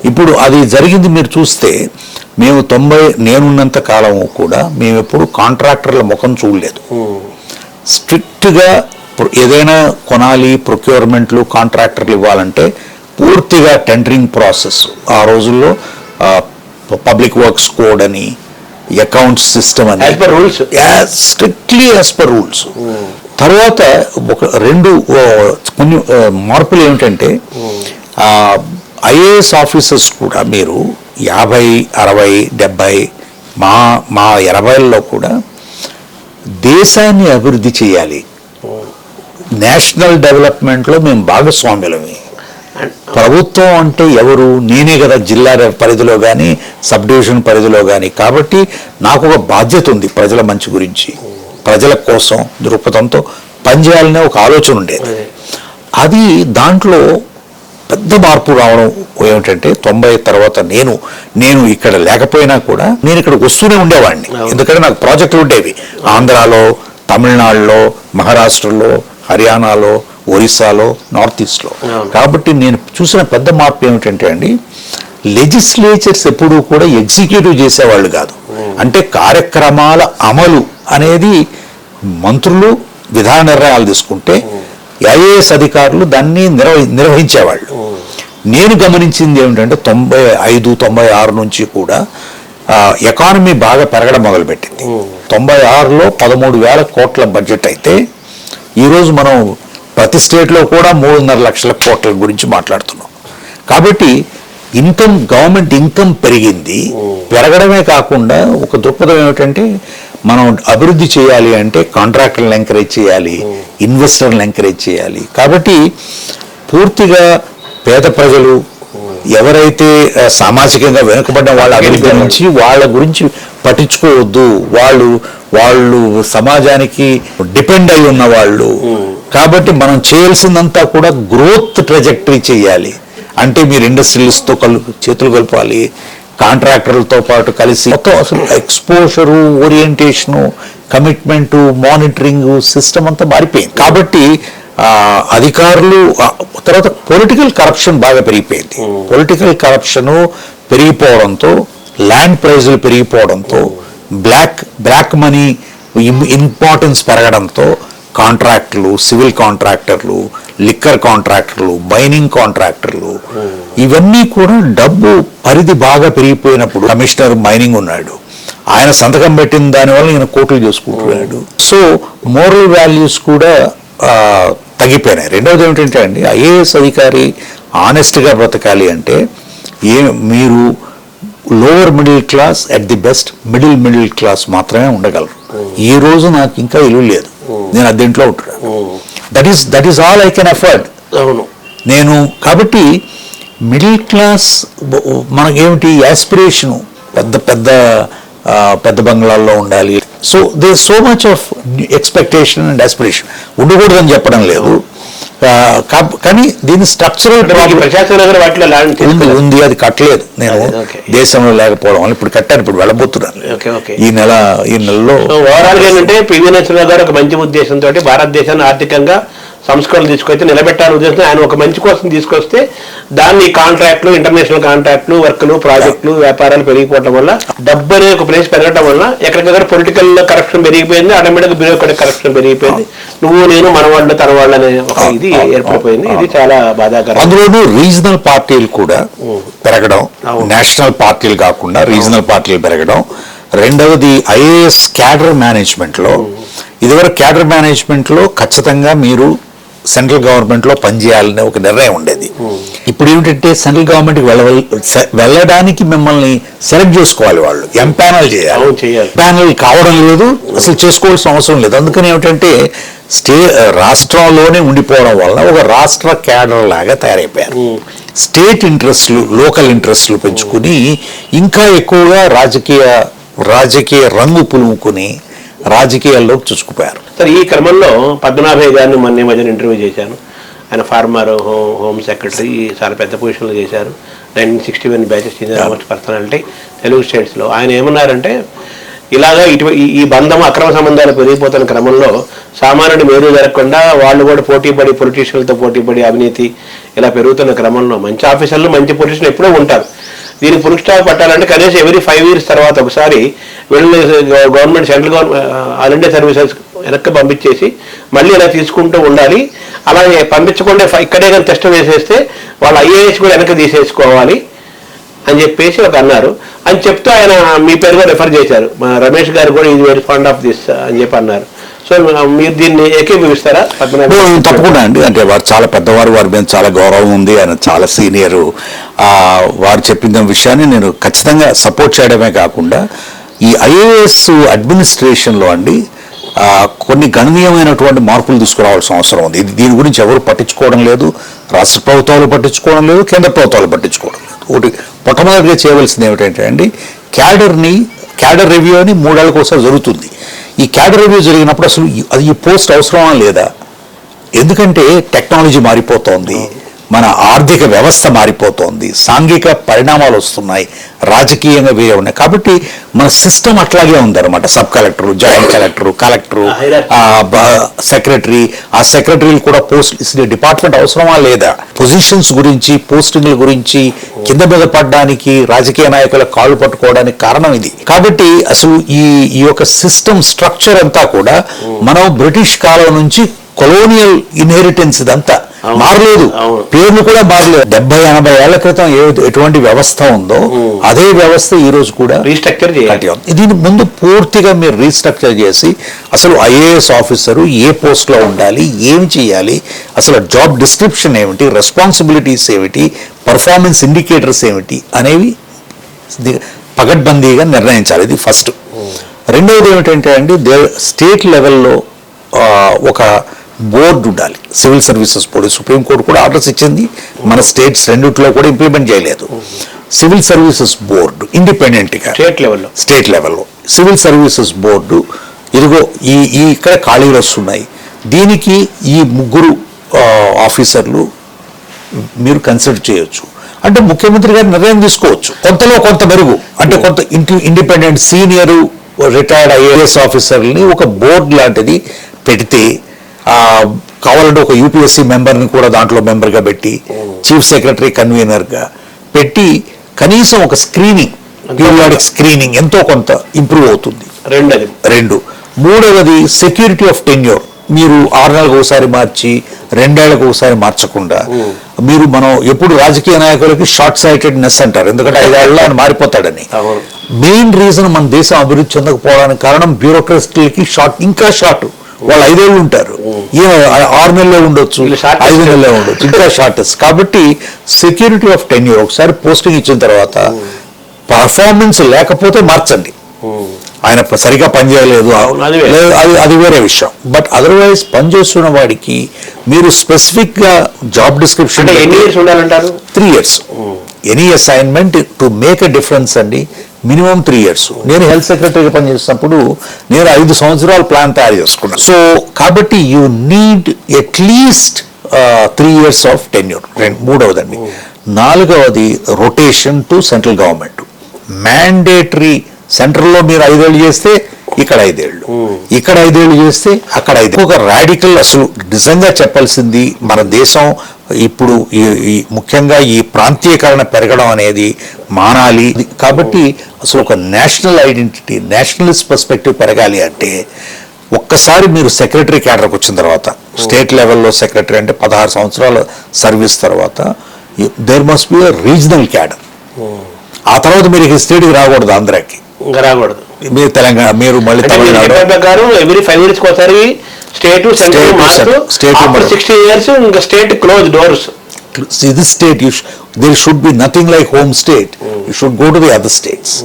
ఇప్పుడు అది జరిగింది మీరు చూస్తే, మేము నేనున్నంత కాలము కూడా మేము ఎప్పుడు కాంట్రాక్టర్ల ముఖం చూడలేదు. స్ట్రిక్ట్గా ఏదైనా కొనాలి, ప్రొక్యూర్మెంట్లు కాంట్రాక్టర్లు ఇవ్వాలంటే పూర్తిగా టెండరింగ్ ప్రాసెస్. ఆ రోజుల్లో పబ్లిక్ వర్క్స్ కోడ్ అని, అకౌంట్స్ సిస్టమ్ అని, స్ట్రిక్ట్లీ యాజ్ పర్ రూల్స్. తర్వాత కొన్ని మార్పులు ఏమిటంటే, ఐఏఎస్ ఆఫీసర్స్ కూడా మీరు 50, 60, 70 మా 80ల్లో కూడా దేశాన్ని అభివృద్ధి చేయాలి, నేషనల్ డెవలప్మెంట్లో మేము భాగస్వాములమే. ప్రభుత్వం అంటే ఎవరు? నేనే కదా, జిల్లా పరిధిలో కానీ సబ్ డివిజన్ పరిధిలో కానీ. కాబట్టి నాకు ఒక బాధ్యత ఉంది ప్రజల మంచి గురించి, ప్రజల కోసం దృక్పథంతో పనిచేయాలనే ఒక ఆలోచన ఉండేది. అది దాంట్లో పెద్ద మార్పు రావడం ఏమిటంటే, 90 తర్వాత నేను ఇక్కడ లేకపోయినా కూడా నేను ఇక్కడ వస్తూనే ఉండేవాడిని. ఎందుకంటే నాకు ప్రాజెక్టులు ఉండేవి ఆంధ్రాలో, తమిళనాడులో, మహారాష్ట్రలో, హర్యానాలో, ఒరిస్సాలో, నార్త్ ఈస్ట్లో. కాబట్టి నేను చూసిన పెద్ద మార్పు ఏమిటంటే అండి, లెజిస్లేచర్స్ ఎప్పుడూ కూడా ఎగ్జిక్యూటివ్ చేసేవాళ్ళు కాదు. అంటే కార్యక్రమాల అమలు అనేది మంత్రులు విధాన నిర్ణయాలు తీసుకుంటే ఐఏఎస్ అధికారులు దాన్ని నిర్వహించేవాళ్ళు. నేను గమనించింది ఏమిటంటే 95, 96 నుంచి కూడా ఎకానమీ బాగా పెరగడం మొదలుపెట్టింది. 96లో 13,000 కోట్ల బడ్జెట్ అయితే ఈరోజు మనం ప్రతి స్టేట్లో కూడా 3.5 లక్షల కోట్ల గురించి మాట్లాడుతున్నాం. కాబట్టి గవర్నమెంట్ ఇన్కమ్ పెరిగింది. పెరగడమే కాకుండా ఒక దృక్పథం ఏమిటంటే, మనం అభివృద్ధి చేయాలి అంటే కాంట్రాక్టర్లను ఎంకరేజ్ చేయాలి, ఇన్వెస్టర్లను ఎంకరేజ్ చేయాలి. కాబట్టి పూర్తిగా పేద ప్రజలు ఎవరైతే సామాజికంగా వెనుకబడిన వాళ్ళ అభివృద్ధి నుంచి వాళ్ళ గురించి పట్టించుకోవద్దు, వాళ్ళు సమాజానికి డిపెండ్ అయి ఉన్న వాళ్ళు. కాబట్టి మనం చేయాల్సిందంతా కూడా గ్రోత్ ట్రెజెక్టరీ చేయాలి. అంటే మీరు ఇండస్ట్రియలిస్ట్తో చేతులు కలపాలి, కాంట్రాక్టర్లతో పాటు కలిసి మొత్తం అసలు exposure, orientation, commitment, monitoring system అంతా మారిపోయింది. కాబట్టి అధికారులు తర్వాత పొలిటికల్ కరప్షన్ బాగా పెరిగిపోయింది. పొలిటికల్ కరప్షను పెరిగిపోవడంతో, ల్యాండ్ ప్రైజులు పెరిగిపోవడంతో, బ్లాక్ మనీ ఇంపార్టెన్స్ పెరగడంతో కాంట్రాక్టర్లు, సివిల్ కాంట్రాక్టర్లు, లిక్కర్ కాంట్రాక్టర్లు, మైనింగ్ కాంట్రాక్టర్లు, ఇవన్నీ కూడా డబ్బు పరిధి బాగా పెరిగిపోయినప్పుడు కమిషనర్ మైనింగ్ ఉన్నాడు, ఆయన సంతకం పెట్టిన దానివల్ల ఈయన కోట్లు చేసుకుంటున్నాడు. సో మోరల్ వాల్యూస్ కూడా తగ్గిపోయినాయి. రెండవది ఏమిటంటే అండి, ఐఏఎస్ అధికారి ఆనెస్ట్గా బ్రతకాలి అంటే మీరు lower middle class, at the best middle class మాత్రమే ఉండగలరు. ఈ రోజు నాకు ఇంకా ఇల్లు లేదు, నేను అద్దెంట్లో ఉంటున్నాను. That is all I can afford. నేను కాబట్టి మిడిల్ క్లాస్ మనకేమిటి యాస్పిరేషను, పెద్ద బంగ్లాల్లో ఉండాలి. So they so much of expectation and aspiration. ఉండకూడదని చెప్పడం లేదు, కానీ దీని స్ట్రక్చరల్ ఉంది. అది కట్టలేదు నేను దేశంలో లేకపోవడం వల్ల. ఇప్పుడు కట్టాను, ఇప్పుడు వెళ్ళబోతున్నాను ఈ నెలలో. ఓవరాల్ గా ఏంటంటే పివి నరసింహారావు గారు ఒక మంచి ఉద్దేశంతో భారతదేశాన్ని ఆర్థికంగా సంస్కరణలు తీసుకొచ్చి నిలబెట్టాలని ఉద్దేశంతో ఆయన ఒక మంచి కోసం తీసుకొస్తే దాన్ని కాంట్రాక్ట్లు, ఇంటర్నేషనల్ కాంట్రాక్ట్లు, వర్క్లు, ప్రాజెక్టులు, వ్యాపారాలు పెరిగిపోవడం వల్ల డబ్బు అనే ఒక ప్లేస్ పెరగడం వల్ల ఎక్కడికక్కడ పొలిటికల్ కరప్షన్ పెరిగిపోయింది, ఆటోమేటిక్ బ్యూరోక్రాటిక్ కరప్షన్ పెరిగిపోయింది. నువ్వు నేను మన వాళ్ళు తన వాళ్ళు అనే ఒక ఇది ఏర్పడిపోయింది. ఇది చాలా బాధాకరం. అందులోనూ రీజనల్ పార్టీలు కూడా పెరగడం, నేషనల్ పార్టీలు కాకుండా రీజనల్ పార్టీలు పెరగడం. రెండవది ఐఏఎస్ క్యాడర్ మేనేజ్మెంట్ లో, ఇదివరకు క్యాడర్ మేనేజ్మెంట్ లో ఖచ్చితంగా మీరు సెంట్రల్ గవర్నమెంట్ లో పనిచేయాలనే ఒక నిర్ణయం ఉండేది. ఇప్పుడు ఏమిటంటే సెంట్రల్ గవర్నమెంట్ వెళ్ళడానికి మిమ్మల్ని సెలెక్ట్ చేసుకోవాలి, వాళ్ళు ఎంపానల్ చేయాలి. ప్యానల్ కావడం లేదు, అసలు చేసుకోవాల్సిన అవసరం లేదు. అందుకని ఏమిటంటే రాష్ట్రంలోనే ఉండిపోవడం వల్ల ఒక రాష్ట్ర క్యాడర్ లాగా తయారైపోయారు. స్టేట్ ఇంట్రెస్ట్లు, లోకల్ ఇంట్రెస్ట్లు పెంచుకుని ఇంకా ఎక్కువగా రాజకీయ రంగు పులుముకుని రాజకీయాల్లో చూసుకుపోయారు. సార్, ఈ క్రమంలో పద్మనాభయ్య గారిని మొన్న మధ్యన ఇంటర్వ్యూ చేశాను. ఆయన ఫార్మర్, హోమ్ సెక్రటరీ, చాలా పెద్ద పొజిషన్లో చేశారు. 1961 బ్యాచెస్ చెందిన పర్సనాలిటీ తెలుగు స్టేట్స్లో. ఆయన ఏమన్నారంటే, ఇలాగా ఈ బంధం, అక్రమ సంబంధాలు పెరిగిపోతున్న క్రమంలో సామాన్యుడు మేలు జరగకుండా వాళ్ళు కూడా పోటీపడి, పొలిటీషియన్లతో పోటీపడి అవినీతి ఇలా పెరుగుతున్న క్రమంలో మంచి ఆఫీసర్లు, మంచి పొజిషన్ ఎప్పుడూ ఉంటారు. దీనికి ఫుల్ స్టాప్ పట్టాలంటే కనీసం ఎవ్రీ 5 years తర్వాత ఒకసారి వీళ్ళని government, central government, all India services వెనక్కి పంపించేసి మళ్ళీ ఇలా తీసుకుంటూ ఉండాలి. అలాగే పంపించకుండా ఇక్కడే కానీ టెస్ట్ వేసేస్తే వాళ్ళు ఐఏఎస్ కూడా వెనక్కి తీసేసుకోవాలి అని చెప్పేసి ఒక అన్నారు. అని చెప్తూ ఆయన మీ పేరు కూడా రిఫర్ చేశారు. మా రమేష్ గారు కూడా is very fund of this అని చెప్పి అన్నారు. సో మీరు దీన్ని ఏకీభవిస్తారా? తప్పకుండా అండి. అంటే వారు చాలా పెద్దవారు, వారి మీద చాలా గౌరవం ఉంది, ఆయన చాలా సీనియరు. వారు చెప్పిన విషయాన్ని నేను ఖచ్చితంగా సపోర్ట్ చేయడమే కాకుండా ఈ ఐఏఎస్ అడ్మినిస్ట్రేషన్లో అండి కొన్ని గణనీయమైనటువంటి మార్పులు తీసుకురావాల్సిన అవసరం ఉంది. దీని గురించి ఎవరు పట్టించుకోవడం లేదు, రాష్ట్ర ప్రభుత్వాలు పట్టించుకోవడం లేదు, కేంద్ర ప్రభుత్వాలు పట్టించుకోవడం లేదు. ఒకటి మొట్టమొదటిగా చేయవలసింది ఏమిటంటే అండి, క్యాడర్ రివ్యూ అని 3 ఏళ్ళకి ఒకసారి జరుగుతుంది. ఈ క్యాడర్ రివ్యూ జరిగినప్పుడు అసలు ఈ పోస్ట్ అవసరమా లేదా? ఎందుకంటే టెక్నాలజీ మారిపోతోంది, మన ఆర్థిక వ్యవస్థ మారిపోతోంది, సాంఘిక పరిణామాలు వస్తున్నాయి, రాజకీయంగా వేరే ఉన్నాయి. కాబట్టి మన సిస్టమ్ అట్లాగే ఉందన్నమాట. Sub collector, joint collector, secretary, ఆ సెక్రటరీలు కూడా పోస్ట్ డిపార్ట్మెంట్ అవసరమా లేదా? పొజిషన్స్ గురించి, పోస్టింగ్ల గురించి కింద మీద పడడానికి రాజకీయ నాయకుల కాళ్ళు పట్టుకోవడానికి కారణం ఇది. కాబట్టి అసలు ఈ యొక్క సిస్టమ్ స్ట్రక్చర్ అంతా కూడా మనం బ్రిటిష్ కాలం నుంచి కొలోనియల్ ఇన్హెరిటెన్స్ ఇదంతా మారలేదు, పేర్లు కూడా మారలేదు. 70-80 ఏళ్ల క్రితం ఎటువంటి వ్యవస్థ ఉందో అదే వ్యవస్థ ఈ రోజు కూడా రీస్ట్రక్చర్ చేయాలి. దీని ముందు పూర్తిగా మీరు రీస్ట్రక్చర్ చేసి అసలు ఐఏఎస్ ఆఫీసరు ఏ పోస్ట్ లో ఉండాలి, ఏమి చేయాలి, అసలు జాబ్ డిస్క్రిప్షన్ ఏమిటి, రెస్పాన్సిబిలిటీస్ ఏమిటి, పర్ఫార్మెన్స్ ఇండికేటర్స్ ఏమిటి అనేవి పగడ్బందీగా నిర్ణయించాలి. ఇది ఫస్ట్. రెండవది ఏమిటంటే అండి, స్టేట్ లెవెల్లో ఒక బోర్డు ఉండాలి, సివిల్ సర్వీసెస్ బోర్డు. సుప్రీంకోర్టు కూడా ఆర్డర్స్ ఇచ్చింది, మన స్టేట్స్ రెండిట్లో కూడా ఇంప్లిమెంట్ చేయలేదు. సివిల్ సర్వీసెస్ బోర్డు ఇండిపెండెంట్గా స్టేట్ లెవెల్లో సివిల్ సర్వీసెస్ బోర్డు, ఇదిగో ఇక్కడ ఖాళీలు వస్తున్నాయి, దీనికి ఈ 3 ఆఫీసర్లు మీరు కన్సిడర్ చేయొచ్చు అంటే ముఖ్యమంత్రి గారు నిర్ణయం తీసుకోవచ్చు. కొంతలో కొంత మెరుగు అంటే కొంత ఇండిపెండెంట్ సీనియర్ రిటైర్డ్ ఐఏఎస్ ఆఫీసర్ని ఒక బోర్డు లాంటిది పెడితే, కావాలంటే ఒక యూపీఎస్సీ మెంబర్ని కూడా దాంట్లో మెంబర్గా పెట్టి, చీఫ్ సెక్రటరీ కన్వీనర్గా పెట్టి, కనీసం ఒక పీరియాడిక్ స్క్రీనింగ్ ఎంతో కొంత ఇంప్రూవ్ అవుతుంది. 2. మూడవది సెక్యూరిటీ ఆఫ్ టెన్యూర్. మీరు 6 నెలలకు ఒకసారి మార్చి 2 ఏళ్లకు ఒకసారి మార్చకుండా, మనం ఎప్పుడు రాజకీయ నాయకులకి షార్ట్ సైటెడ్నెస్ అంటారు, ఎందుకంటే 5 ఏళ్ళలో ఆయన మారిపోతాడని. మెయిన్ రీజన్ మన దేశం అభివృద్ధి చెందకపోవడానికి కారణం బ్యూరోక్రసీకి ఇంకా షార్ట్. వాళ్ళు 5 ఏళ్ళు ఉంటారు, 6 నెలలే ఉండొచ్చు, 5 నెలలే ఉండొచ్చు, ఇంకా షార్టెస్ట్. కాబట్టి సెక్యూరిటీ ఆఫ్ టెన్యూర్, ఒకసారి పోస్టింగ్ ఇచ్చిన తర్వాత పర్ఫార్మెన్స్ లేకపోతే మార్చండి. ఆయన సరిగా పనిచేయలేదు, అది వేరే విషయం. బట్ అదర్వైజ్ పనిచేస్తున్న వాడికి మీరు స్పెసిఫిక్ గా job description 3 years any assignment to make a difference అండి, మినిమం 3 years. నేను హెల్త్ సెక్రటరీగా పనిచేసినప్పుడు నేను 5 సంవత్సరాల ప్లాన్ తయారు చేసుకున్నాను. సో కాబట్టి you need at least 3 years of tenure. మూడవదండి. 4వది rotation to central government. Mandatory, సెంట్రల్లో మీరు 5 ఏళ్ళు చేస్తే ఇక్కడ 5 ఏళ్ళు, ఇక్కడ 5 ఏళ్ళు చేస్తే అక్కడ 5. ఒక రాడికల్, అసలు నిజంగా చెప్పాల్సింది మన దేశం ఇప్పుడు ఈ ముఖ్యంగా ఈ ప్రాంతీయకరణ పెరగడం అనేది మానాలి. కాబట్టి అసలు ఒక నేషనల్ ఐడెంటిటీ, నేషనలిస్ట్ పర్స్పెక్టివ్ పెరగాలి అంటే ఒక్కసారి మీరు సెక్రటరీ క్యాడర్కి వచ్చిన తర్వాత, స్టేట్ లెవెల్లో సెక్రటరీ అంటే 16 సంవత్సరాల సర్వీస్ తర్వాత there must be regional cadre. ఆ తర్వాత మీరు స్టేట్కి రాకూడదు, ఆంధ్రాకి ఇంకా రాకూడదు. మీరు తెలంగాణ, మీరు మళ్ళీ తమిళనాడు ప్రకారం ఎవ్రీ 5 years ఒకసారి స్టేట్ సెంట్రల్ మారుతూ 60 years ఇంకా స్టేట్ క్లోజ్ డోర్స్. ఇది state there should be nothing like home state, you should go to the other states.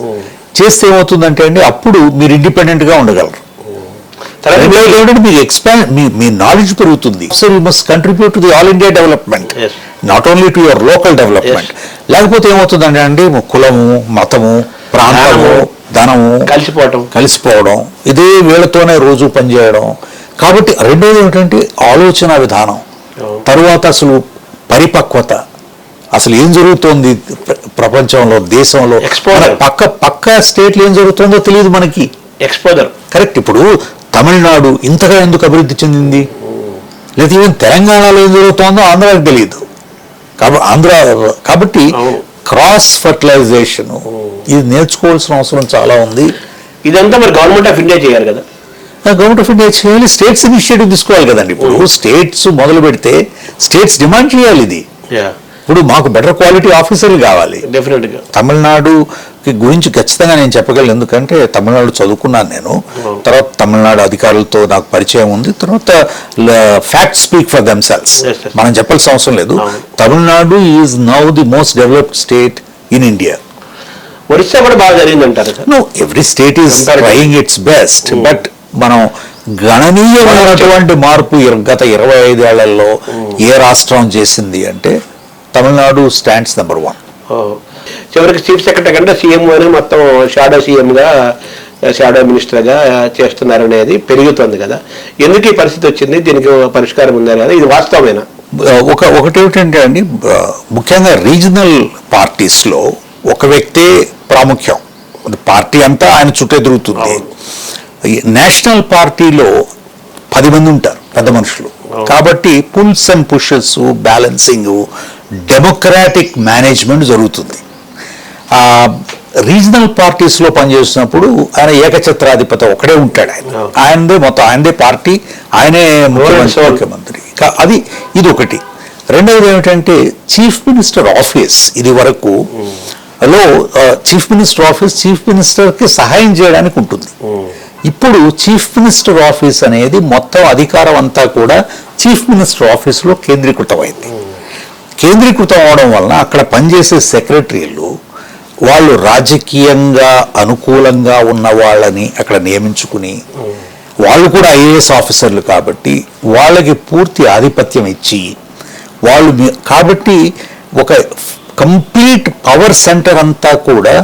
చేస్తే ఏమవుతుందంటే అండి అప్పుడు మీరు ఇండిపెండెంట్ గా ఉండగలరు. మీ నాలెడ్జ్ పెరుగుతుంది. So you must contribute to the all India development, not only to your local development. లేకపోతే ఏమవుతుందంటే అండి కులము, మతము, ప్రాంతము, ధనము కలిసిపోవడం, ఇదే వీళ్ళతోనే రోజు పనిచేయడం. కాబట్టి రెండోది ఏమిటంటే ఆలోచన విధానం, తరువాత అసలు పరిపక్వత, అసలు ఏం జరుగుతోంది ప్రపంచంలో, దేశంలో, పక్క స్టేట్లో ఏం జరుగుతుందో తెలియదు మనకి. Exposure correct. ఇప్పుడు తమిళనాడు ఇంతగా ఎందుకు అభివృద్ధి చెందింది, లేదా ఈవెన్ తెలంగాణలో ఏం జరుగుతుందో ఆంధ్రాకి తెలియదు. కాబట్టి క్రాస్ ఫర్టిలైజేషన్ ఇది నేర్చుకోవాల్సిన అవసరం చాలా ఉంది. ఇదంతా మరి గవర్నమెంట్ ఆఫ్ ఇండియా చేయాలి కదా. గవర్నమెంట్ ఆఫ్ ఇండియా చేయాలి, స్టేట్స్ ఇనిషియేటివ్ తీసుకోవాలి కదండి. ఇప్పుడు స్టేట్స్ మొదలు పెడితే స్టేట్స్ డిమాండ్ చేయాలి ఇది. ఇప్పుడు మాకు బెటర్ క్వాలిటీ ఆఫీసర్లు కావాలి. డెఫినెట్ గా తమిళనాడుకి గురించి ఖచ్చితంగా నేను చెప్పగలను, ఎందుకంటే తమిళనాడు చదువుకున్నాను నేను. తర్వాత తమిళనాడు అధికారులతో నాకు పరిచయం ఉంది. తర్వాత ఫ్యాక్ట్ స్పీక్ ఫర్ దెమ్సెల్వ్స్, మనం చెప్పాల్సిన అవసరం లేదు. Tamil Nadu is now the most developed state in India. Orissa కూడా బాగా జరిగిందంటారు. No, every state is trying its best, but మనం గణనీయమైనటువంటి మార్పు గత 25 ఏళ్లలో ఏ రాష్ట్రం చేసింది అంటే తమిళనాడు స్టాండ్స్ నెంబర్ 1. చివరికి చీఫ్ సెక్రటరీ కంటే సీఎం అని మొత్తం షాడో మినిస్టర్గా చేస్తున్నారు అనేది పెరుగుతుంది కదా. ఎందుకు ఈ పరిస్థితి వచ్చింది, దీనికి పరిష్కారం ఉందా కదా, ఇది వాస్తవమేనా? ఒకటేమిటంటే అండి, ముఖ్యంగా రీజనల్ పార్టీస్లో ఒక వ్యక్తే ప్రాముఖ్యం, పార్టీ అంతా ఆయన చుట్టే తిరుగుతుంది. నేషనల్ పార్టీలో 10 మంది ఉంటారు పెద్ద మనుషులు. కాబట్టి pulls and pushes, balancing, democratic management జరుగుతుంది. రీజనల్ పార్టీస్లో పనిచేస్తున్నప్పుడు ఆయన ఏకఛత్రాధిపతి ఒకడే ఉంటాడు. ఆయనదే మొత్తం, ఆయనదే పార్టీ, ఆయనే ముఖ్యమంత్రి. ఇది ఒకటి. రెండవది ఏమిటంటే చీఫ్ మినిస్టర్ ఆఫీస్, ఇది వరకు చీఫ్ మినిస్టర్ ఆఫీస్ చీఫ్ మినిస్టర్కి సహాయం చేయడానికి ఉంటుంది. ఇప్పుడు చీఫ్ మినిస్టర్ ఆఫీస్ అనేది మొత్తం అధికారం అంతా కూడా చీఫ్ మినిస్టర్ ఆఫీస్లో కేంద్రీకృతమైంది. కేంద్రీకృతం అవడం వలన అక్కడ పనిచేసే సెక్రటరీలు వాళ్ళు రాజకీయంగా అనుకూలంగా ఉన్న వాళ్ళని అక్కడ నియమించుకుని, వాళ్ళు కూడా ఐఏఎస్ ఆఫీసర్లు కాబట్టి వాళ్ళకి పూర్తి ఆధిపత్యం ఇచ్చి వాళ్ళు, కాబట్టి ఒక కంప్లీట్ పవర్ సెంటర్ అంతా కూడా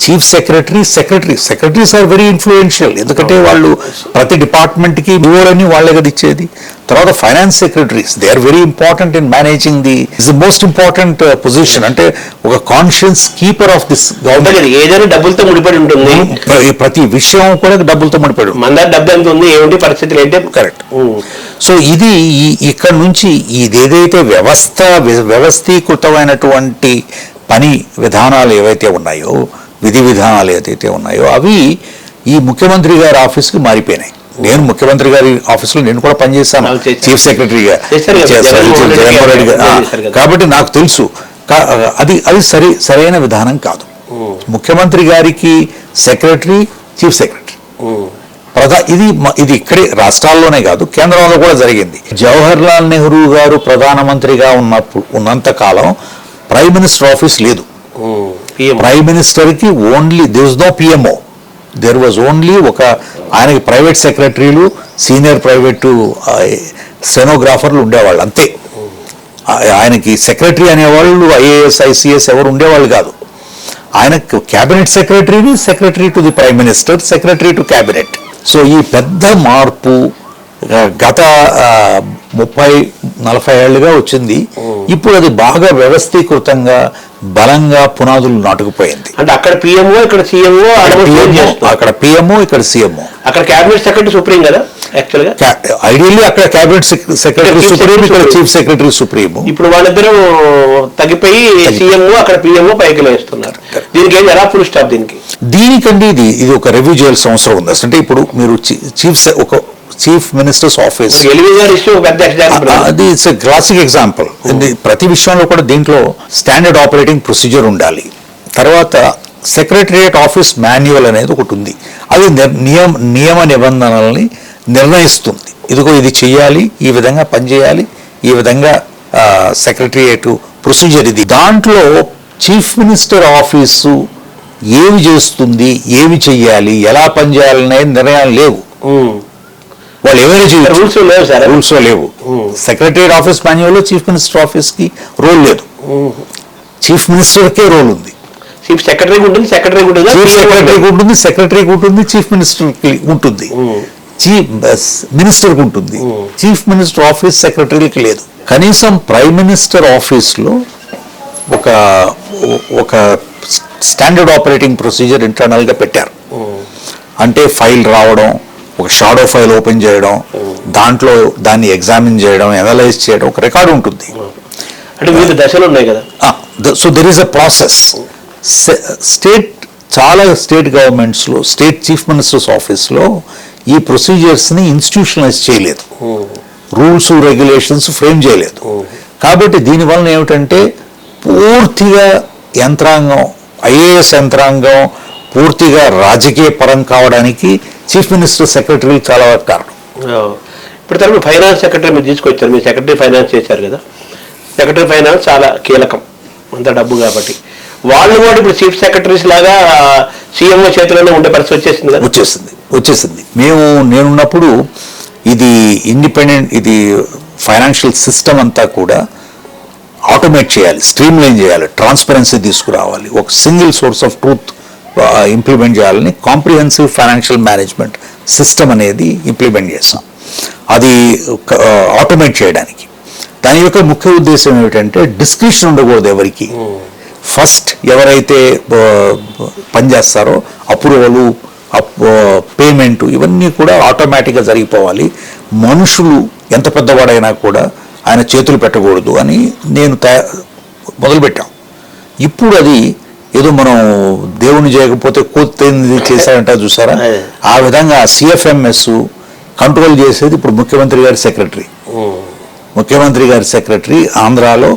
chief secretaries are very influential. ఎందుకంటే వాళ్ళు ప్రతి డిపార్ట్మెంట్కి అని వాళ్ళే కదా ఇచ్చేది. తర్వాత finance secretaries, they are very important in managing the most important position. అంటే ఒక conscience keeper of this government. ఏదైనా డబ్బులతో ముడిపడి ఉంటుంది, ప్రతి విషయం కూడా డబ్బులతో ముడిపడి ఉంటుంది. మన డబ్బు ఎంత ఉంది, ఏమిటి పరిస్థితులు ఏంటి. కరెక్ట్. సో ఇది ఇక్కడ నుంచి ఇదేదైతే వ్యవస్థీకృతమైనటువంటి పని విధానాలు ఏవైతే ఉన్నాయో, విధి విధానాలు ఏదైతే ఉన్నాయో అవి ఈ ముఖ్యమంత్రి గారి ఆఫీస్కి మారిపోయినాయి. నేను ముఖ్యమంత్రి గారి ఆఫీసులో నేను కూడా పనిచేశాను చీఫ్ సెక్రటరీగా, జగన్మోహన్ రెడ్డి గారు. కాబట్టి నాకు తెలుసు అది సరైన విధానం కాదు. ముఖ్యమంత్రి గారికి సెక్రటరీ, చీఫ్ సెక్రటరీ ఇది ఇక్కడే రాష్ట్రాల్లోనే కాదు కేంద్రంలో కూడా జరిగింది. జవహర్ లాల్ నెహ్రూ గారు ప్రధానమంత్రిగా ఉన్నంత కాలం ప్రైమ్ మినిస్టర్ ఆఫీస్ లేదు. ప్రైమ్ మినిస్టర్కి only there was no PMO, there was only ఆయనకి ప్రైవేట్ సెక్రటరీలు, సీనియర్ ప్రైవేటు స్టెనోగ్రాఫర్లు ఉండేవాళ్ళు అంతే. ఆయనకి సెక్రటరీ అనేవాళ్ళు ఐఏఎస్, ఐసిఎస్ ఎవరు ఉండేవాళ్ళు కాదు. ఆయన cabinet secretary to the prime minister, secretary to cabinet. So ఈ పెద్ద మార్పు గత 30-40 ఏళ్ళుగా వచ్చింది. ఇప్పుడు అది బాగా వ్యవస్థీకృతంగా బలంగా పునాదులు నాటుకుపోయింది. అంటే అక్కడ పిఎంఓ ఇక్కడ సిఎంఓ, అక్కడ పిఎంఓ ఇక్కడ సిఎంఓ, అక్కడ క్యాబినెట్ సెక్రటరీ సుప్రీం కదా యాక్చువల్ గా. ఐడియల్లీ అక్కడ క్యాబినెట్ సెక్రటరీ సుప్రీం, ఇక్కడ చీఫ్ సెక్రటరీ సుప్రీం. ఇప్పుడు వాళ్ళిద్దరూ తగ్గిపోయి సిఎంఓ అక్కడ పిఎంఓ పైకి వేస్తున్నారు. దీనికి ఏంటి ఎలా ఫుల్ స్టాప్ దీనికండి ఇది ఒక రివ్యూ చేయాల్సిన అవసరం ఉంది. అంటే ఇప్పుడు మీరు చీఫ్ మినిస్టర్స్ ఆఫీస్, అది ఇట్స్ ఎ క్లాసిక్ ఎగ్జాంపుల్. ప్రతి విషయంలో కూడా దీంట్లో స్టాండర్డ్ ఆపరేటింగ్ ప్రొసీజర్ ఉండాలి. తర్వాత సెక్రటరియట్ ఆఫీస్ మాన్యువల్ అనేది ఒకటి ఉంది. అది నియమ నిబంధనల్ని నిర్ణయిస్తుంది. ఇది చేయాలి, ఈ విధంగా పనిచేయాలి, ఈ విధంగా సెక్రటరియట్ ప్రొసీజర్ ఇది. దాంట్లో చీఫ్ మినిస్టర్ ఆఫీసు ఏమి చేస్తుంది, ఏమి చెయ్యాలి, ఎలా పనిచేయాలనే నిర్ణయాలు లేవు. వాళ్ళు ఏమైనా చేయాలి, రూల్స్ లేవు. సెక్రటరియట్ ఆఫీస్ మాన్యువల్లో చీఫ్ మినిస్టర్ ఆఫీస్ కి రోల్ లేదు, చీఫ్ మినిస్టర్కే రోల్ ఉంది. చీఫ్ సెక్రటరీకి ఉంటుంది, సెక్రటరీకి ఉంటుంది, చీఫ్ మినిస్టర్కి ఉంటుంది, మినిస్టర్కి ఉంటుంది. చీఫ్ మినిస్టర్ ఆఫీస్ సెక్రటరీకి లేదు. కనీసం ప్రైమ్ మినిస్టర్ ఆఫీస్లో ఒక స్టాండర్డ్ ఆపరేటింగ్ ప్రొసీజర్ ఇంటర్నల్గా పెట్టారు. అంటే ఫైల్ రావడం, ఒక షాడో ఫైల్ ఓపెన్ చేయడం, దాంట్లో దాన్ని ఎగ్జామిన్ చేయడం, అనలైజ్ చేయడం, ఒక రికార్డు ఉంటుంది. అంటే వివిధ దశలు ఉన్నాయి కదా. So there is a process. చాలా స్టేట్ గవర్నమెంట్స్లో, స్టేట్ చీఫ్ మినిస్టర్స్ ఆఫీస్లో ఈ ప్రొసీజర్స్ని ఇన్స్టిట్యూషనలైజ్ చేయలేదు, రూల్స్ రెగ్యులేషన్స్ ఫ్రేమ్ చేయలేదు. కాబట్టి దీనివల్ల ఏమిటంటే పూర్తిగా యంత్రాంగం, ఐఏఎస్ యంత్రాంగం పూర్తిగా రాజకీయ పరం కావడానికి చీఫ్ మినిస్టర్ సెక్రటరీ చాలా కారణం. ఇప్పుడు తర్వాత ఫైనాన్స్ సెక్రటరీ మీరు తీసుకొచ్చారు, మీరు సెక్రటరీ ఫైనాన్స్ చేశారు కదా. సెక్రటరీ ఫైనాన్స్ చాలా కీలకం, అంత డబ్బు కాబట్టి. వాళ్ళు కూడా ఇప్పుడు చీఫ్ సెక్రటరీస్ లాగా సీఎంఓ చేతిలోనే ఉండే పరిస్థితి వచ్చేసింది కదా. వచ్చేసింది. నేనున్నప్పుడు ఇది ఇండిపెండెంట్, ఇది ఫైనాన్షియల్ సిస్టమ్ అంతా కూడా ఆటోమేట్ చేయాలి, స్ట్రీమ్ లైన్ చేయాలి, ట్రాన్స్పరెన్సీ తీసుకురావాలి, ఒక single source of truth implement చేయాలని కాంప్రిహెన్సివ్ ఫైనాన్షియల్ మేనేజ్మెంట్ సిస్టమ్ అనేది ఇంప్లిమెంట్ చేస్తాం. అది ఆటోమేట్ చేయడానికి దాని యొక్క ముఖ్య ఉద్దేశం ఏమిటంటే డిస్క్రిప్షన్ ఉండకూడదు ఎవరికి. ఫస్ట్ ఎవరైతే పనిచేస్తారో అప్రూవలు, పేమెంట్ ఇవన్నీ కూడా ఆటోమేటిక్గా జరిగిపోవాలి. మనుషులు ఎంత పెద్దవాడైనా కూడా ఆయన చేతులు పెట్టకూడదు అని నేను మొదలుపెట్టాం. ఇప్పుడు అది ఏదో మనం దేవుని చేయకపోతే కూర్తేంది చేశారంట చూసారా, ఆ విధంగా సిఎఫ్ఎంఎస్ కంట్రోల్ చేసేది ఇప్పుడు ముఖ్యమంత్రి గారి సెక్రటరీ ఆంధ్రాలో.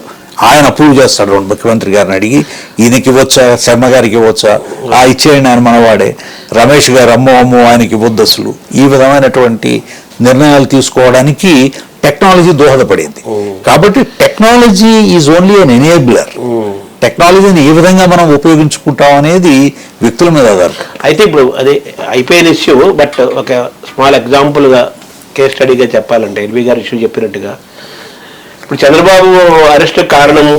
ఆయన అప్రూవ్ చేస్తాడు, ముఖ్యమంత్రి గారిని అడిగి ఈయనకి ఇవ్వచ్చా, శర్మ గారికి ఇవ్వచ్చా, ఇచ్చేయండి ఆయన మనవాడే, రమేష్ గారు అమ్మో ఆయనకి ఇవ్వద్దు అసలు. ఈ విధమైనటువంటి నిర్ణయాలు తీసుకోవడానికి టెక్నాలజీ దోహదపడింది. కాబట్టి technology is only an enabler. టెక్నాలజీని ఏ విధంగా మనం ఉపయోగించుకుంటాం అనేది వ్యక్తుల మీద ఆధారపడి. అయితే ఇప్పుడు అది అయిపోయిన ఇష్యూ, బట్ ఒక స్మాల్ ఎగ్జాంపుల్గా కేస్ స్టడీగా చెప్పాలంటే ఎల్వి గారు ఇష్యూ చెప్పినట్టుగా ఇప్పుడు చంద్రబాబు అరెస్ట్ కారణము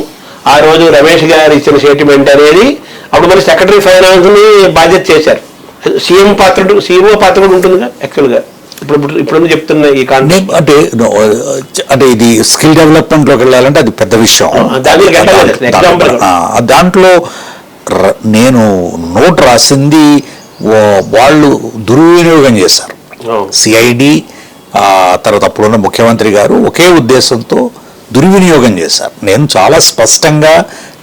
ఆ రోజు రమేష్ గారు ఇచ్చిన స్టేట్మెంట్ అనేది అప్పుడు మరి సెక్రటరీ ఫైనాన్స్ ని బాధ్యత చేశారు. సీఎంఓ పాత్ర కూడా ఉంటుందిగా యాక్చువల్గా. ఇప్పుడు చెప్తున్న ఈ కాన్సెప్ట్ అంటే ఇది స్కిల్ డెవలప్మెంట్ లోకి వెళ్ళాలంటే అది పెద్ద విషయం. దాంట్లో నేను నోట్ రాసింది వాళ్ళు దుర్వినియోగం చేశారు. సిఐడి తర్వాత అప్పుడున్న ముఖ్యమంత్రి గారు ఒకే ఉద్దేశంతో దుర్వినియోగం చేశారు. నేను చాలా స్పష్టంగా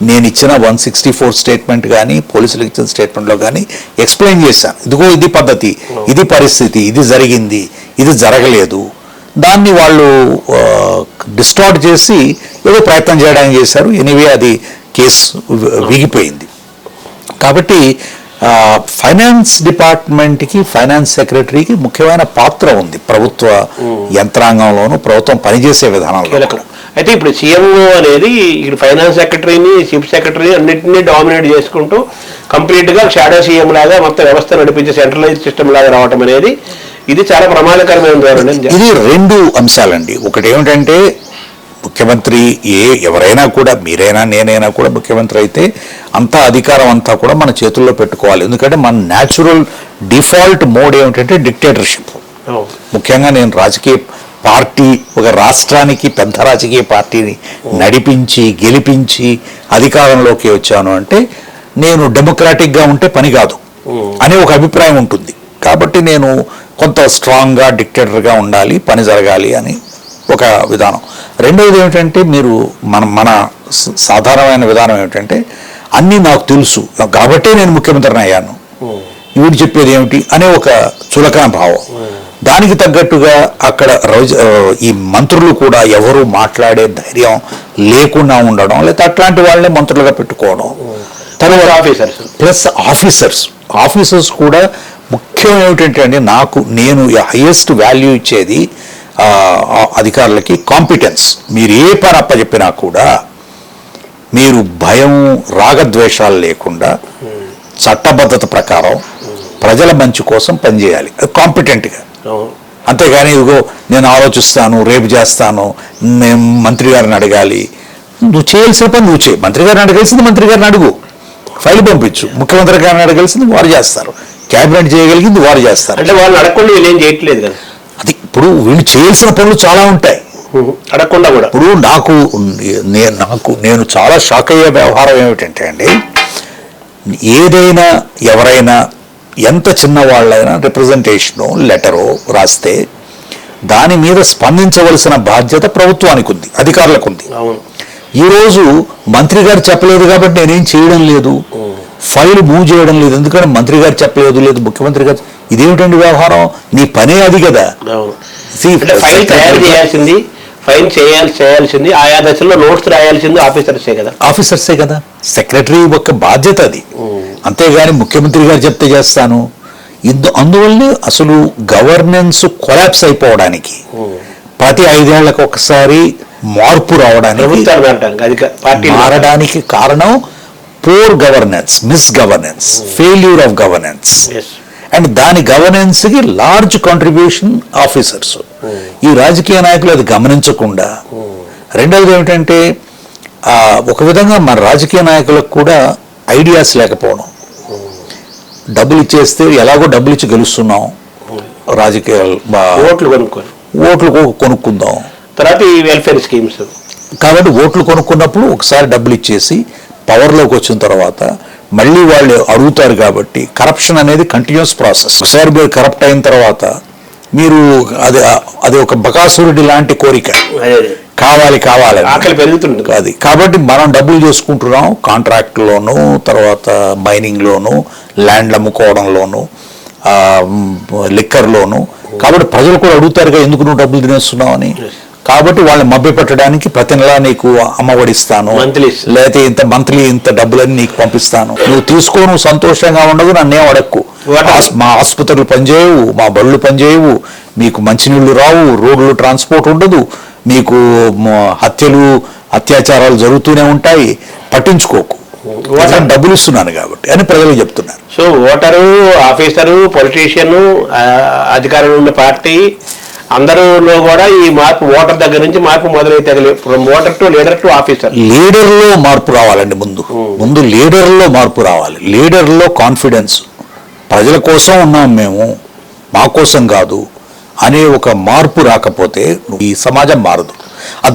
నేను ఇచ్చిన 164 స్టేట్మెంట్ కానీ పోలీసులకు ఇచ్చిన స్టేట్మెంట్లో కానీ ఎక్స్ప్లెయిన్ చేశాను. ఇదిగో ఇది పద్ధతి, ఇది పరిస్థితి, ఇది జరిగింది, ఇది జరగలేదు. దాన్ని వాళ్ళు డిస్టార్ట్ చేసి ఏదో ప్రయత్నం చేయడానికి చేశారు. ఎనీవే అది కేసు విగిపోయింది. కాబట్టి ఫైనాన్స్ డిపార్ట్మెంట్కి, ఫైనాన్స్ సెక్రటరీకి ముఖ్యమైన పాత్ర ఉంది ప్రభుత్వ యంత్రాంగంలోనూ, ప్రభుత్వం పనిచేసే విధానంలో. అయితే ఇప్పుడు సీఎంఓ అనేది ఇక్కడ ఫైనాన్స్ సెక్రటరీని, చీఫ్ సెక్రటరీ అన్నింటినీ డామినేట్ చేసుకుంటూ కంప్లీట్గా షాడో సీఎం లాగా మొత్తం వ్యవస్థ నడిపించే సెంట్రలైజ్ సిస్టమ్ లాగా రావటం అనేది ఇది చాలా ప్రమాదకరమైన ధోరణి. ఇది రెండు అంశాలండి. ఒకటి ఏమిటంటే ముఖ్యమంత్రి ఎవరైనా కూడా, మీరైనా నేనైనా కూడా ముఖ్యమంత్రి అయితే అంతా అధికారం అంతా కూడా మన చేతుల్లో పెట్టుకోవాలి. ఎందుకంటే మన న్యాచురల్ డిఫాల్ట్ మోడ్ ఏమిటంటే డిక్టేటర్షిప్. ముఖ్యంగా నేను రాజకీయ పార్టీ, ఒక రాష్ట్రానికి పెద్ద రాజకీయ పార్టీని నడిపించి గెలిపించి అధికారంలోకి వచ్చాను అంటే నేను డెమోక్రాటిక్గా ఉంటే పని కాదు అనే ఒక అభిప్రాయం ఉంటుంది. కాబట్టి నేను కొంత స్ట్రాంగ్గా డిక్టేటర్గా ఉండాలి, పని జరగాలి అని ఒక విధానం. రెండవది ఏమిటంటే మీరు మన సాధారణమైన విధానం ఏమిటంటే అన్నీ నాకు తెలుసు కాబట్టే నేను ముఖ్యమంత్రిని అయ్యాను, వీడు చెప్పేది ఏమిటి అనే ఒక చులకన భావం. దానికి తగ్గట్టుగా అక్కడ ఈ మంత్రులు కూడా ఎవరు మాట్లాడే ధైర్యం లేకుండా ఉండడం, లేదా అట్లాంటి వాళ్ళని మంత్రులుగా పెట్టుకోవడం. తర్వాత ప్లస్ ఆఫీసర్స్ కూడా ముఖ్యం ఏమిటంటే అండి, నేను హైయెస్ట్ వాల్యూ ఇచ్చేది అధికారులకి కాంపిటెన్స్. మీరు ఏ పని అప్పచెప్పినా కూడా మీరు భయం రాగద్వేషాలు లేకుండా చట్టబద్ధత ప్రకారం ప్రజల మంచి కోసం పనిచేయాలి కాంపిటెంట్గా. అంతేగాని ఇదిగో నేను ఆలోచిస్తాను, రేపు చేస్తాను, నేను మంత్రి గారిని అడగాలి. నువ్వు చేయాల్సిన పని నువ్వు చేయి. మంత్రి గారిని అడగాల్సింది మంత్రి గారిని అడుగు, ఫైల్ పంపించు. ముఖ్యమంత్రి గారిని అడగాల్సింది వారు చేస్తారు, క్యాబినెట్ చేయగలిగింది వారు చేస్తారు. అంటే వాళ్ళు అడగకుండా వీళ్ళు ఏం చేయట్లేదు కదా. అది ఇప్పుడు వీళ్ళు చేయాల్సిన పనులు చాలా ఉంటాయి అడగకుండా కూడా. ఇప్పుడు నేను చాలా షాక్ అయ్యే వ్యవహారం ఏమిటంటే అండి, ఏదైనా ఎవరైనా ఎంత చిన్నవాళ్ళైనా రిప్రజెంటేషను లెటరో రాస్తే దాని మీద స్పందించవలసిన బాధ్యత ప్రభుత్వానికి ఉంది, అధికారులకు ఉంది. ఈరోజు మంత్రి గారు చెప్పలేదు కాబట్టి నేనేం చేయడం లేదు, ఫైల్ మూవ్ చేయడం లేదు, ఎందుకంటే మంత్రి గారు చెప్పలేదు, లేదు ముఖ్యమంత్రి గారు. ఇదేమిటండి వ్యవహారం? నీ పనే అది కదా. ఫైల్ తయారు చేయాల్సింది, ఫైల్ చేయాల్సింది, ఆయా దశలో నోట్స్ రాయాల్సింది ఆఫీసర్సే కదా. సెక్రటరీ యొక్క బాధ్యత అది. అంతేగాని ముఖ్యమంత్రి గారు చెప్తే చేస్తాను. అందువల్లే అసలు గవర్నెన్స్ కొలాప్స్ అయిపోవడానికి, ప్రతి 5 ఏళ్లకు ఒకసారి మార్పు మారడానికి కారణం poor governance, miss governance, failure of governance. And దాని గవర్నెన్స్ కి లార్జ్ కాంట్రిబ్యూషన్ ఆఫీసర్స్. ఈ రాజకీయ నాయకులు అది గమనించకుండా. రెండవది ఏమిటంటే ఒక విధంగా మన రాజకీయ నాయకులకు కూడా ఐడియాస్ లేకపోవడం. డబ్బులు ఇచ్చేస్తే ఎలాగో డబ్బులు ఇచ్చి గెలుస్తున్నాం, రాజకీయాలు ఓట్లు కొనుక్కుందాం, తర్వాత ఈ వెల్ఫేర్ స్కీమ్స్. కాబట్టి ఓట్లు కొనుక్కున్నప్పుడు ఒకసారి డబ్బులు ఇచ్చేసి పవర్లోకి వచ్చిన తర్వాత మళ్ళీ వాళ్ళు అడుగుతారు. కాబట్టి కరప్షన్ అనేది కంటిన్యూస్ ప్రాసెస్. ఒకసారి మీరు కరప్ట్ అయిన తర్వాత మీరు అది ఒక బకాసురుడి లాంటి కోరిక, కావాలి ఆకలి పెరుగుతుంది అది. కాబట్టి మనం డబ్బులు చేసుకుంటున్నాం కాంట్రాక్ట్లోను, తర్వాత మైనింగ్లోను, ల్యాండ్లు అమ్ముకోవడంలోను, లిక్కర్లోను. కాబట్టి ప్రజలు కూడా అడుగుతారుగా ఎందుకు నువ్వు డబ్బులు తినేస్తున్నావు అని. కాబట్టి వాళ్ళని మభ్య పెట్టడానికి ప్రతి నెలా నీకు అమ్మఒడిస్తాను, లేకపోతే ఇంత డబ్బులని నీకు పంపిస్తాను, నువ్వు తీసుకో, నువ్వు సంతోషంగా ఉండదు, నన్నేం అడక్కు. మా ఆసుపత్రులు పనిచేయవు, మా బళ్ళు పనిచేయవు, మీకు మంచినీళ్లు రావు, రోడ్లు ట్రాన్స్పోర్ట్ ఉండదు, మీకు హత్యలు అత్యాచారాలు జరుగుతూనే ఉంటాయి, పట్టించుకోకు, డబ్బులు ఇస్తున్నాను కాబట్టి అని ప్రజలు చెప్తున్నారు. సో ఓటరు, ఆఫీసరు, పొలిటీషియన్, అధికారంలో ఉన్న పార్టీ అందరిలో కూడా ఈ మార్పు ఓటర్ దగ్గర నుంచి మార్పు మొదలైతే from voter to leader to officer. లీడర్లో మార్పు రావాలండి. ముందు లీడర్లో మార్పు రావాలి. లీడర్లో కాన్ఫిడెన్స్, ప్రజల కోసం ఉన్నాం మేము, మా కోసం కాదు అనే ఒక మార్పు రాకపోతే ఈ సమాజం మారదు.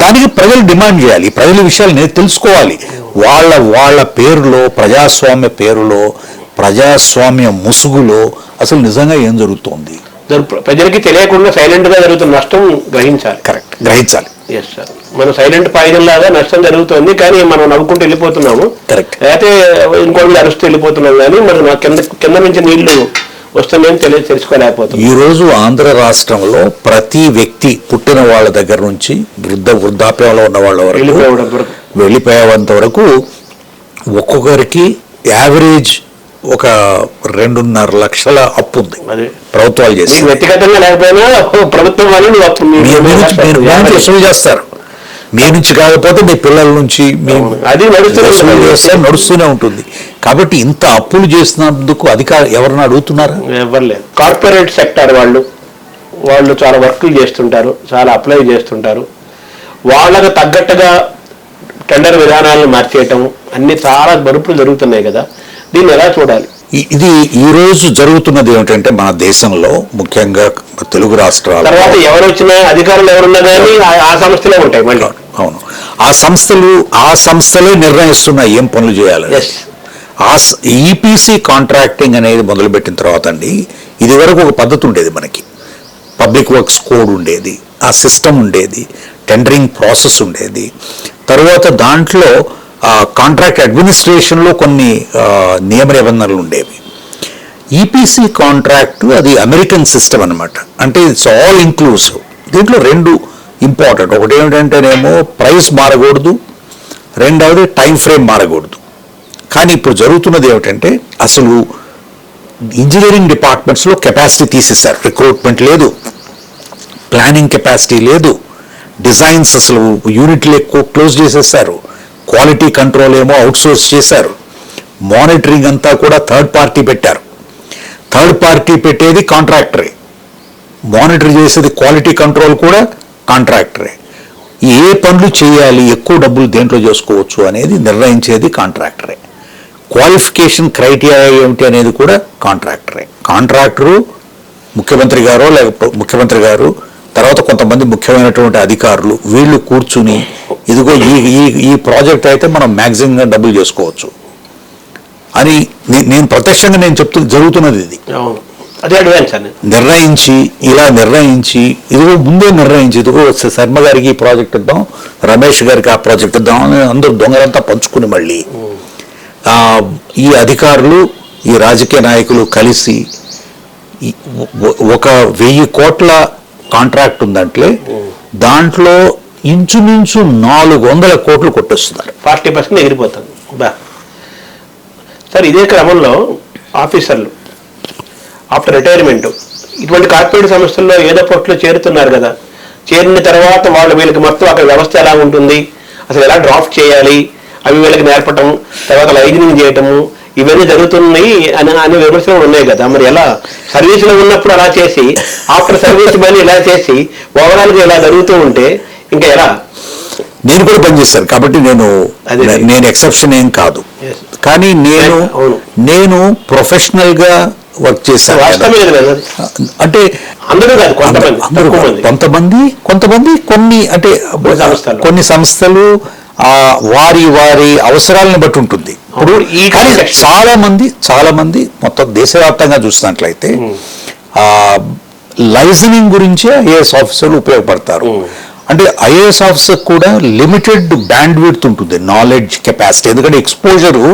దానికి ప్రజలు డిమాండ్ చేయాలి, ప్రజల విషయాలు తెలుసుకోవాలి. వాళ్ళ పేరులో, ప్రజాస్వామ్య పేరులో, ప్రజాస్వామ్య ముసుగులో అసలు నిజంగా ఏం జరుగుతోంది, ప్రజలకి తెలియకుండా సైలెంట్ గా జరుగుతున్న నష్టం గ్రహించాలి. కరెక్ట్, గ్రహించాలి. ఎస్ సార్, మనం సైలెంట్ పాయిజన్ లాగా నష్టం జరుగుతుంది, కానీ మనం నవ్వుకుంటూ వెళ్ళిపోతున్నాము. కరెక్ట్. అయితే ఇంకోటి అరుస్తూ వెళ్ళిపోతున్నాం, కానీ మనం కింద నుంచి నీళ్లు వస్తుందని తెలుసుకోలేకపోతున్నాం. ఈ రోజు ఆంధ్ర రాష్ట్రంలో ప్రతి వ్యక్తి పుట్టిన వాళ్ళ దగ్గర నుంచి వృద్ధాప్యంలో ఉన్న వాళ్ళ వరకు వెళ్ళిపోయేంత వరకు ఒక్కొక్కరికి యావరేజ్ ఒక 2.5 లక్షల అప్పు ఉంది ప్రభుత్వాలు చేసి. వ్యక్తిగతంగా లేకపోయినా ప్రభుత్వం వసూలు చేస్తారు. మీ నుంచి కాకపోతే మీ పిల్లల నుంచి అది నడుస్తూనే ఉంటుంది. కాబట్టి ఇంత అప్పులు చేసినందుకు అధికారులు ఎవరిని అడుగుతున్నారా? ఎవరు లేదు. కార్పొరేట్ సెక్టార్ వాళ్ళు చాలా వర్కులు చేస్తుంటారు, చాలా అప్లై చేస్తుంటారు. వాళ్ళకు తగ్గట్టుగా టెండర్ విధానాలను మార్చేయటం అన్ని చాలా మరుపులు జరుగుతున్నాయి కదా. దీన్ని ఎలా చూడాలి? ఇది ఈ రోజు జరుగుతున్నది ఏమిటంటే మన దేశంలో ముఖ్యంగా తెలుగు రాష్ట్రాలు తర్వాత ఎవరు వచ్చినా అధికారులు ఎవరున్నా కానీ ఆ సంస్థలే ఉంటాయి మళ్ళీ. అవును, ఆ సంస్థలే నిర్ణయిస్తున్నాయి ఏం పనులు చేయాలి. ఈపీసీ కాంట్రాక్టింగ్ అనేది మొదలుపెట్టిన తర్వాత అండి, ఇది వరకు ఒక పద్ధతి ఉండేది మనకి. పబ్లిక్ వర్క్స్ కోడ్ ఉండేది, ఆ సిస్టమ్ ఉండేది, టెండరింగ్ ప్రాసెస్ ఉండేది. తర్వాత దాంట్లో కాంట్రాక్ట్ అడ్మినిస్ట్రేషన్లో కొన్ని నియమ నిబంధనలు ఉండేవి. ఈపీసీ కాంట్రాక్ట్ అది అమెరికన్ సిస్టమ్ అనమాట. అంటే ఇట్స్ ఆల్ ఇంక్లూసివ్. దీంట్లో రెండు ఇంపార్టెంట్, ఒకటి ఏమిటంటేనేమో ప్రైస్ మారకూడదు, రెండవది టైం ఫ్రేమ్ మారకూడదు. కానీ ఇప్పుడు జరుగుతున్నది ఏమిటంటే అసలు ఇంజనీరింగ్ డిపార్ట్మెంట్స్లో కెపాసిటీ తీసేశారు. రిక్రూట్మెంట్ లేదు, ప్లానింగ్ కెపాసిటీ లేదు, డిజైన్స్ అసలు యూనిట్లు ఎక్కువ క్లోజ్ చేసేసారు, క్వాలిటీ కంట్రోల్ ఏమో అవుట్సోర్స్ చేశారు, మానిటరింగ్ అంతా కూడా థర్డ్ పార్టీ పెట్టారు. థర్డ్ పార్టీ పెట్టేది కాంట్రాక్టరే, మానిటర్ చేసేది క్వాలిటీ కంట్రోల్ కూడా కాంట్రాక్టరే. ఏ పనులు చేయాలి, ఎక్కువ డబ్బులు దేంట్లో చేసుకోవచ్చు అనేది నిర్ణయించేది కాంట్రాక్టరే. క్వాలిఫికేషన్ క్రైటీరియా ఏమిటి అనేది కూడా కాంట్రాక్టరే. కాంట్రాక్టరు ముఖ్యమంత్రి గారో లేకపోతే ముఖ్యమంత్రి గారు, తర్వాత కొంతమంది ముఖ్యమైనటువంటి అధికారులు, వీళ్ళు కూర్చుని ఇదిగో ఈ ప్రాజెక్ట్ అయితే మనం మ్యాక్సిమంగా డబ్బులు చేసుకోవచ్చు అని నేను ప్రత్యక్షంగా నేను జరుగుతున్నది ఇది. నిర్ణయించి ఇదిగో ముందే నిర్ణయించి ఇదిగో శర్మ గారికి ఈ ప్రాజెక్ట్ ఇద్దాం, రమేష్ గారికి ఆ ప్రాజెక్ట్ ఇద్దాం అని అందరూ దొంగలంతా పంచుకుని మళ్ళీ ఈ అధికారులు, ఈ రాజకీయ నాయకులు కలిసి ఒక 1000 కోట్ల కాంట్రాక్ట్ ఉందంటే దాంట్లో ఇంచుమించు 400 కోట్లు కొట్టేస్తున్నారు. 40% ఎగిరిపోతుంది. సార్, ఇదే క్రమంలో ఆఫీసర్లు ఆఫ్టర్ రిటైర్మెంట్ ఇటువంటి కార్పొరేట్ సంస్థల్లో ఏదో పోస్టులో చేరుతున్నారు కదా. చేరిన తర్వాత వీళ్ళకి మొత్తం అక్కడ వ్యవస్థ ఎలా ఉంటుంది, అసలు ఎలా డ్రాఫ్ట్ చేయాలి, అవి వీళ్ళకి నేర్పటం, తర్వాత లైజనింగ్ చేయటము, ఇవన్నీ జరుగుతున్నాయి అనే విమర్శలు ఉన్నాయి కదా. మరి ఎలా సర్వీసులో ఉన్నప్పుడు అలా చేసి ఆఫ్టర్ సర్వీస్ మళ్ళీ ఇలా చేసి ఓవరాల్గా ఇలా జరుగుతూ ఉంటే ఇంకా ఎలా? నేను కూడా పనిచేస్తాను కాబట్టి నేను ఎక్సెప్షన్ ఏం కాదు. కానీ నేను ప్రొఫెషనల్ గా వర్క్ చేశాను. అంటే అందరూ కాదు, కొంతమంది కొన్ని అంటే కొన్ని సంస్థలు వారి అవసరాలను బట్టి ఉంటుంది. ఇప్పుడు కానీ చాలా మంది మొత్తం దేశవ్యాప్తంగా చూసినట్లయితే లైసెన్సింగ్ గురించే ఐఏఎస్ ఆఫీసర్లు ఉపయోగపడతారు. అంటే ఐఏఎస్ ఆఫీసర్ కూడా లిమిటెడ్ బ్యాండ్ విడ్త్ ఉంటుంది, నాలెడ్జ్ కెపాసిటీ. ఎందుకంటే ఎక్స్పోజరు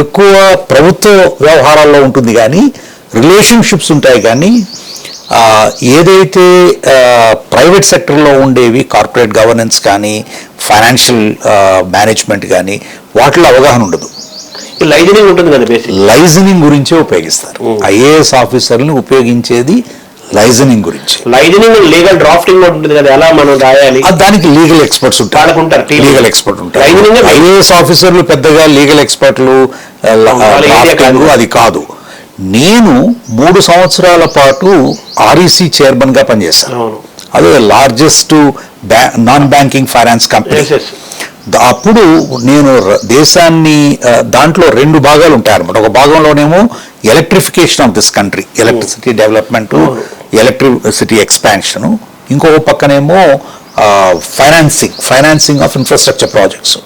ఎక్కువ ప్రభుత్వ వ్యవహారాల్లో ఉంటుంది, కానీ రిలేషన్షిప్స్ ఉంటాయి. కానీ ఏదైతే ప్రైవేట్ సెక్టర్లో ఉండేవి కార్పొరేట్ గవర్నెన్స్ కానీ ఫైనాన్షియల్ మేనేజ్మెంట్ కానీ వాటిలో అవగాహన ఉండదు. లైజనింగ్ ఉంటుంది కదా, లైజనింగ్ గురించే ఉపయోగిస్తారు. ఐఏఎస్ ఆఫీసర్ని ఉపయోగించేది లైజనింగ్ గురించి. లైజనింగ్ లీగల్ డ్రాఫ్టింగ్ ఉంటుంది కదా, ఎలా మనం రాయాలి, దానికి లీగల్ ఎక్స్పర్ట్స్ ఉంటారు. లీగల్ ఎక్స్పర్ట్ ఉంటారు. ఐఏఎస్ ఆఫీసర్లు పెద్దగా లీగల్ ఎక్స్పర్ట్లు అది కాదు. నేను 3 సంవత్సరాల పాటు ఆర్ఈసీ చైర్మన్ గా పనిచేశాను. అదే largest non banking finance company. అప్పుడు నేను దేశాన్ని దాంట్లో 2 భాగాలు ఉంటాయి అన్నమాట. ఒక భాగంలోనేమో electrification of this country, electricity development, electricity expansion. ఇంకొక పక్కనేమో ఫైనాన్సింగ్ ఆఫ్ ఇన్ఫ్రాస్ట్రక్చర్ ప్రాజెక్ట్స్.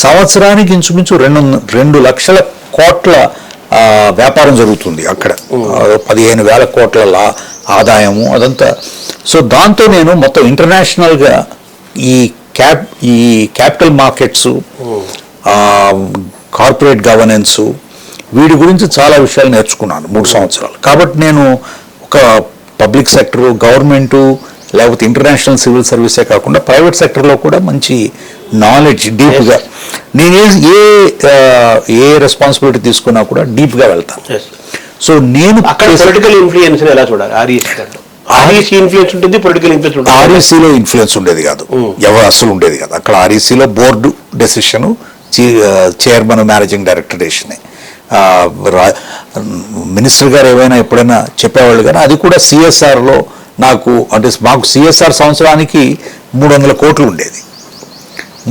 సంవత్సరానికి ఇంచుమించు 2 లక్షల కోట్ల వ్యాపారం జరుగుతుంది అక్కడ. 15,000 కోట్ల ఆదాయము అదంతా. సో దాంతో నేను మొత్తం ఇంటర్నేషనల్గా ఈ క్యాపిటల్ మార్కెట్స్, కార్పొరేట్ గవర్నెన్స్, వీటి గురించి చాలా విషయాలు నేర్చుకున్నాను 3 సంవత్సరాలు. కాబట్టి నేను ఒక పబ్లిక్ సెక్టర్, గవర్నమెంటు, లేకపోతే ఇంటర్నేషనల్ సివిల్ సర్వీసే కాకుండా ప్రైవేట్ సెక్టర్లో కూడా మంచి నాలెడ్జ్ డీప్గా, నేను ఏ రెస్పాన్సిబిలిటీ తీసుకున్నా కూడా డీప్గా వెళ్తాను. సో నేను అక్కడ పొలిటికల్ ఇన్ఫ్లుయెన్స్ ఎలా చూడాలి? ఆర్ఈసీ ఇన్ఫ్లుయెన్స్ ఉంటుంది, పొలిటికల్ ఇన్ఫ్లుయెన్స్ ఉంటుంది. ఆర్ఈసీలో ఇన్ఫ్లుయెన్స్ ఉండేది కాదు, ఎవరు అసలు ఉండేది కాదు. అక్కడ ఆర్ఈసీలో board decision, chairman, managing director డెసిషనే. మినిస్టర్ గారు ఏమైనా ఎప్పుడైనా చెప్పేవాళ్ళు, కానీ అది కూడా సిఎస్ఆర్లో నాకు, అంటే మాకు సిఎస్ఆర్ సంవత్సరానికి 300 కోట్లు ఉండేది.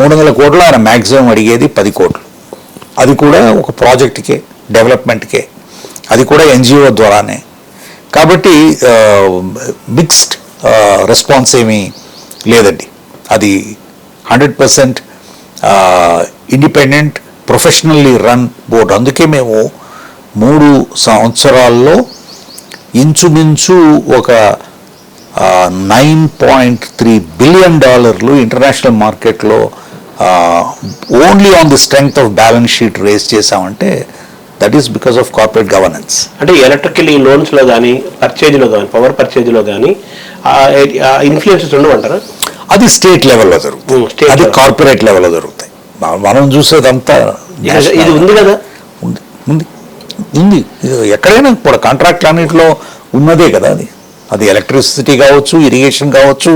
300 కోట్లు ఆయన మ్యాక్సిమం అడిగేది 10 కోట్లు. అది కూడా ఒక ప్రాజెక్టుకే డెవలప్మెంట్కే, అది కూడా ఎన్జిఓ ద్వారానే. కాబట్టి మిక్స్డ్ రెస్పాన్స్ ఏమీ లేదండి. అది 100% ఇండిపెండెంట్ ప్రొఫెషనల్లీ రన్ బోర్డు. అందుకే మేము 3 సంవత్సరాల్లో ఇంచుమించు ఒక $9.3 బిలియన్ ఇంటర్నేషనల్ మార్కెట్లో only on the strength of balance sheet raise చేసామంటే that is because of corporate governance. అంటే ఎలక్ట్రికల్ లోన్స్లో కానీ పర్చేజ్లో కానీ పవర్ పర్చేజ్లో కానీ ఇన్ఫ్లుయెన్సెస్ ఉండవంటారా? అది స్టేట్ లెవెల్లో జరుగుతుంది, state అది level. కార్పొరేట్ లెవెల్లో జరుగుతాయి. మనం చూసేదంతా ఇది ఉంది కదా, ఉంది ఉంది ఉంది ఇది ఎక్కడైనా కూడా కాంట్రాక్ట్ అన్నింటిలో ఉన్నదే కదా. అది ఎలక్ట్రిసిటీ కావచ్చు, ఇరిగేషన్ కావచ్చు,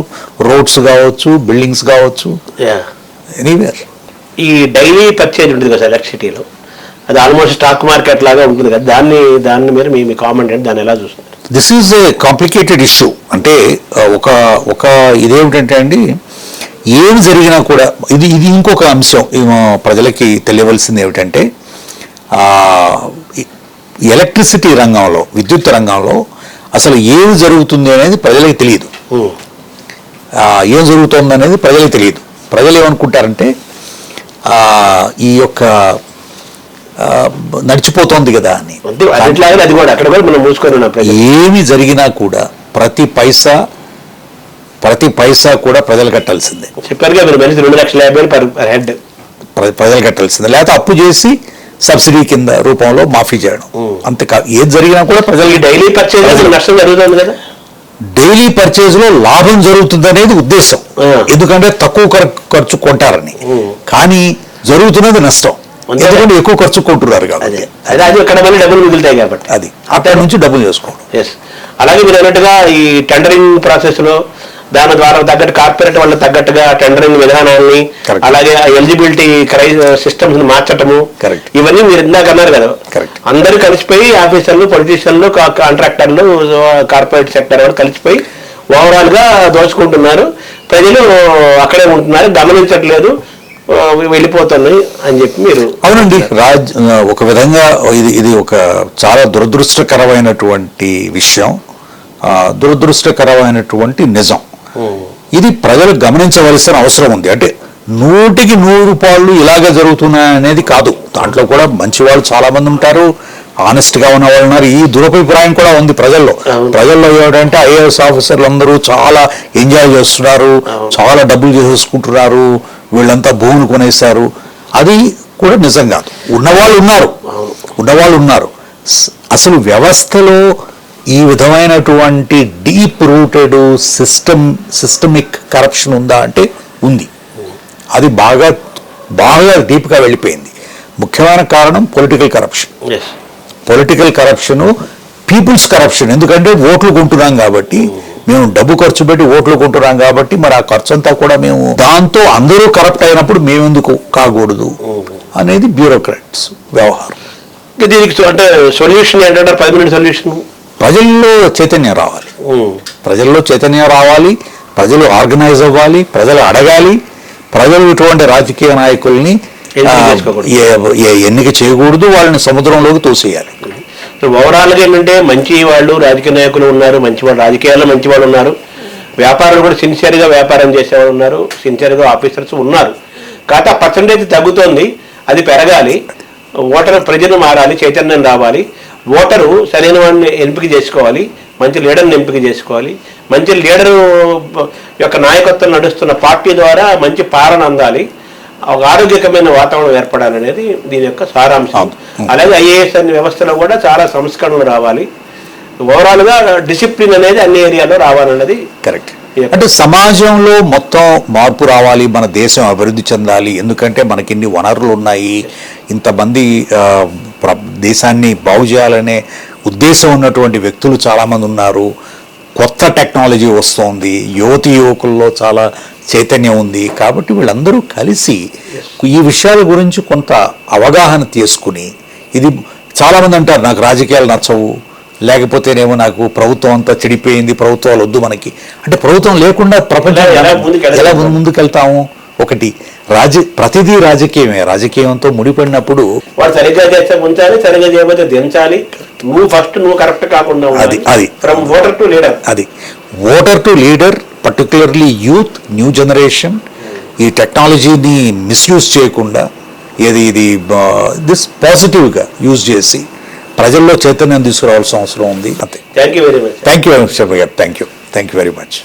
రోడ్స్ కావచ్చు, బిల్డింగ్స్ కావచ్చు, ఎనీవేర్. ఈ డైలీ పర్చేజ్ ఉంటుంది కదా ఎలక్ట్రిసిటీలో, అది ఆల్మోస్ట్ స్టాక్ మార్కెట్ లాగా ఉంటుంది కదా, దాన్ని మీరు మీ కామెంట్ ఏంటి, దాన్ని ఎలా చూస్తారు? This is a complicated issue. అంటే ఒక ఇదేమిటంటే అండి, ఏమి జరిగినా కూడా ఇది ఇంకొక అంశం ప్రజలకి తెలియవలసింది ఏమిటంటే, ఎలక్ట్రిసిటీ రంగంలో, విద్యుత్ రంగంలో అసలు ఏమి జరుగుతుంది అనేది ప్రజలకు తెలియదు. ఏం జరుగుతుంది అనేది ప్రజలకు తెలియదు. ప్రజలు ఏమనుకుంటారంటే ఈ యొక్క నడిచిపోతోంది కదా అని. అది కూడా అక్కడ కూడా మనం మూసుకొని ఏమి జరిగినా కూడా ప్రతి పైసా కూడా ప్రజలు కట్టాల్సిందే. చెప్పారు కదా, మీరు 2,50,000 పర్ హెడ్ ప్రజలు కట్టాల్సిందే, లేకపోతే అప్పు చేసి సబ్సిడీ కింద రూపంలో మాఫీ చేయడం. అంతేకాదు, ఏది జరిగినా కూడా ప్రజలకి డైలీ పర్చేజ్ నష్టం జరుగుతుంది కదా. డైలీ పర్చేజ్ లో లాభం జరుగుతుంది అనేది ఉద్దేశం, ఎందుకంటే తక్కువ ఖర్చు కొంటారని. కానీ జరుగుతున్నది నష్టం, ఎందుకంటే ఎక్కువ ఖర్చు కొంటున్నారు కాబట్టి. అది అక్కడ మళ్ళీ డబ్బులు మిగులుతాయి కాబట్టి అది అక్కడ నుంచి డబ్బులు చేసుకోవడం. అలాగే మీరు అన్నట్టుగా ఈ టెండరింగ్ ప్రాసెస్ లో దాని ద్వారా తగ్గట్టు కార్పొరేట్ వాళ్ళకి తగ్గట్టుగా టెండరింగ్ విధానాన్ని, అలాగే ఎలిజిబిలిటీ సిస్టమ్స్ మార్చటము, ఇవన్నీ మీరు ఇందాక అన్నారు కదా. అందరూ కలిసిపోయి ఆఫీసర్లు, పొలిటీషియన్లు, కాంట్రాక్టర్లు, కార్పొరేట్ సెక్టర్ వాళ్ళు కలిసిపోయి ఓవరాల్ గా దోచుకుంటున్నారు, ప్రజలు అక్కడే ఉంటున్నారు, గమనించట్లేదు, వెళ్ళిపోతున్నాయి అని చెప్పి మీరు. అవునండి, ఒక విధంగా ఇది ఒక చాలా దురదృష్టకరమైనటువంటి విషయం, దురదృష్టకరమైనటువంటి నిజం. ఇది ప్రజలు గమనించవలసిన అవసరం ఉంది. అంటే 100కి 100 ఇలాగే జరుగుతున్నాయనేది కాదు, దాంట్లో కూడా మంచి వాళ్ళు చాలా మంది ఉంటారు, ఆనెస్ట్ గా ఉన్న వాళ్ళు ఉన్నారు. ఈ దురభిప్రాయం కూడా ఉంది ప్రజల్లో. ఏమిటంటే ఐఏఎస్ ఆఫీసర్లు అందరూ చాలా ఎంజాయ్ చేస్తున్నారు, చాలా డబ్బులు చేసేసుకుంటున్నారు, వీళ్ళంతా భూములు కొనేశారు. అది కూడా నిజం కాదు. ఉన్నవాళ్ళు ఉన్నారు. అసలు వ్యవస్థలో ఈ విధమైనటువంటి డీప్ రూటెడ్ సిస్టమిక్ కరప్షన్ ఉందా అంటే ఉంది. అది బాగా డీప్గా వెళ్ళిపోయింది. ముఖ్యమైన కారణం పొలిటికల్ కరప్షన్, పీపుల్స్ కరప్షన్. ఎందుకంటే ఓట్లు కొంటున్నాం కాబట్టి, మేము డబ్బు ఖర్చు పెట్టి ఓట్లు కొంటున్నాం కాబట్టి, మరి ఆ ఖర్చు అంతా కూడా మేము దాంతో అందరూ కరప్ట్ అయినప్పుడు మేమెందుకు కాకూడదు అనేది బ్యూరోక్రాట్స్ వ్యవహారం. దీనికి అంటే సొల్యూషన్ ఏంటంటే 10 మినిట్ సొల్యూషన్. ప్రజల్లో చైతన్యం రావాలి, ప్రజలు ఆర్గనైజ్ అవ్వాలి, ప్రజలు అడగాలి, ప్రజలు ఇటువంటి రాజకీయ నాయకుల్ని ఎన్నిక చేయకూడదు, వాళ్ళని సముద్రంలోకి తోసేయాలి. ఓవరాల్గా ఏంటంటే మంచి వాళ్ళు రాజకీయ నాయకులు ఉన్నారు, మంచి వాళ్ళు రాజకీయాల్లో మంచి వాళ్ళు ఉన్నారు, వ్యాపారులు కూడా సిన్సియర్గా వ్యాపారం చేసేవాళ్ళు ఉన్నారు, సిన్సియర్గా ఆఫీసర్స్ ఉన్నారు. కాకపోతే ఆ పర్సంటేజ్ తగ్గుతోంది, అది పెరగాలి. ప్రజలు మారాలి, చైతన్యం రావాలి, ఓటరు సరైన వాడిని ఎంపిక చేసుకోవాలి, మంచి లీడర్ని ఎంపిక చేసుకోవాలి, మంచి లీడరు యొక్క నాయకత్వం నడుస్తున్న పార్టీ ద్వారా మంచి పాలన అందాలి, ఒక ఆరోగ్యకరమైన వాతావరణం ఏర్పడాలనేది దీని యొక్క సారాంశం. అలాగే ఐఏఎస్ అనే వ్యవస్థలో కూడా చాలా సంస్కరణలు రావాలి, ఓవరాల్గా డిసిప్లిన్ అనేది అన్ని ఏరియాలో రావాలన్నది కరెక్ట్. అంటే సమాజంలో మొత్తం మార్పు రావాలి, మన దేశం అభివృద్ధి చెందాలి. ఎందుకంటే మనకిన్ని వనరులు ఉన్నాయి, ఇంతమంది దేశాన్ని బాగు చేయాలనే ఉద్దేశం ఉన్నటువంటి వ్యక్తులు చాలామంది ఉన్నారు, కొత్త టెక్నాలజీ వస్తుంది, యువకుల్లో చాలా చైతన్యం ఉంది. కాబట్టి వీళ్ళందరూ కలిసి ఈ విషయాల గురించి కొంత అవగాహన తీసుకుని, ఇది చాలామంది అంటారు నాకు రాజకీయాలు నచ్చవు, లేకపోతేనేమో నాకు ప్రభుత్వం అంతా చెడిపోయింది, ప్రభుత్వాలు వద్దు మనకి. అంటే ప్రభుత్వం లేకుండా ప్రపంచం ఎలా ముందుకెళ్తాము? ఒకటి ప్రతిదీ రాజకీయమే. రాజకీయంతో ముడిపడినప్పుడు వాడు సరిగ్గా చేస్తే ఉంచాలి, సరిగ్గా చేయకపోతే దించాలి. నువ్వు కరెక్ట్ కాకుండా అది ఫ్రమ్ ఓటర్ టు లీడర్. అది voter to leader, particularly youth, new generation ఈ టెక్నాలజీని మిస్యూజ్ చేయకుండా ఇది పాజిటివ్గా యూజ్ చేసి ప్రజల్లో చైతన్యం తీసుకురావాల్సిన అవసరం ఉంది. అంతే. Thank you very much. Thank you very much. Thank you very much.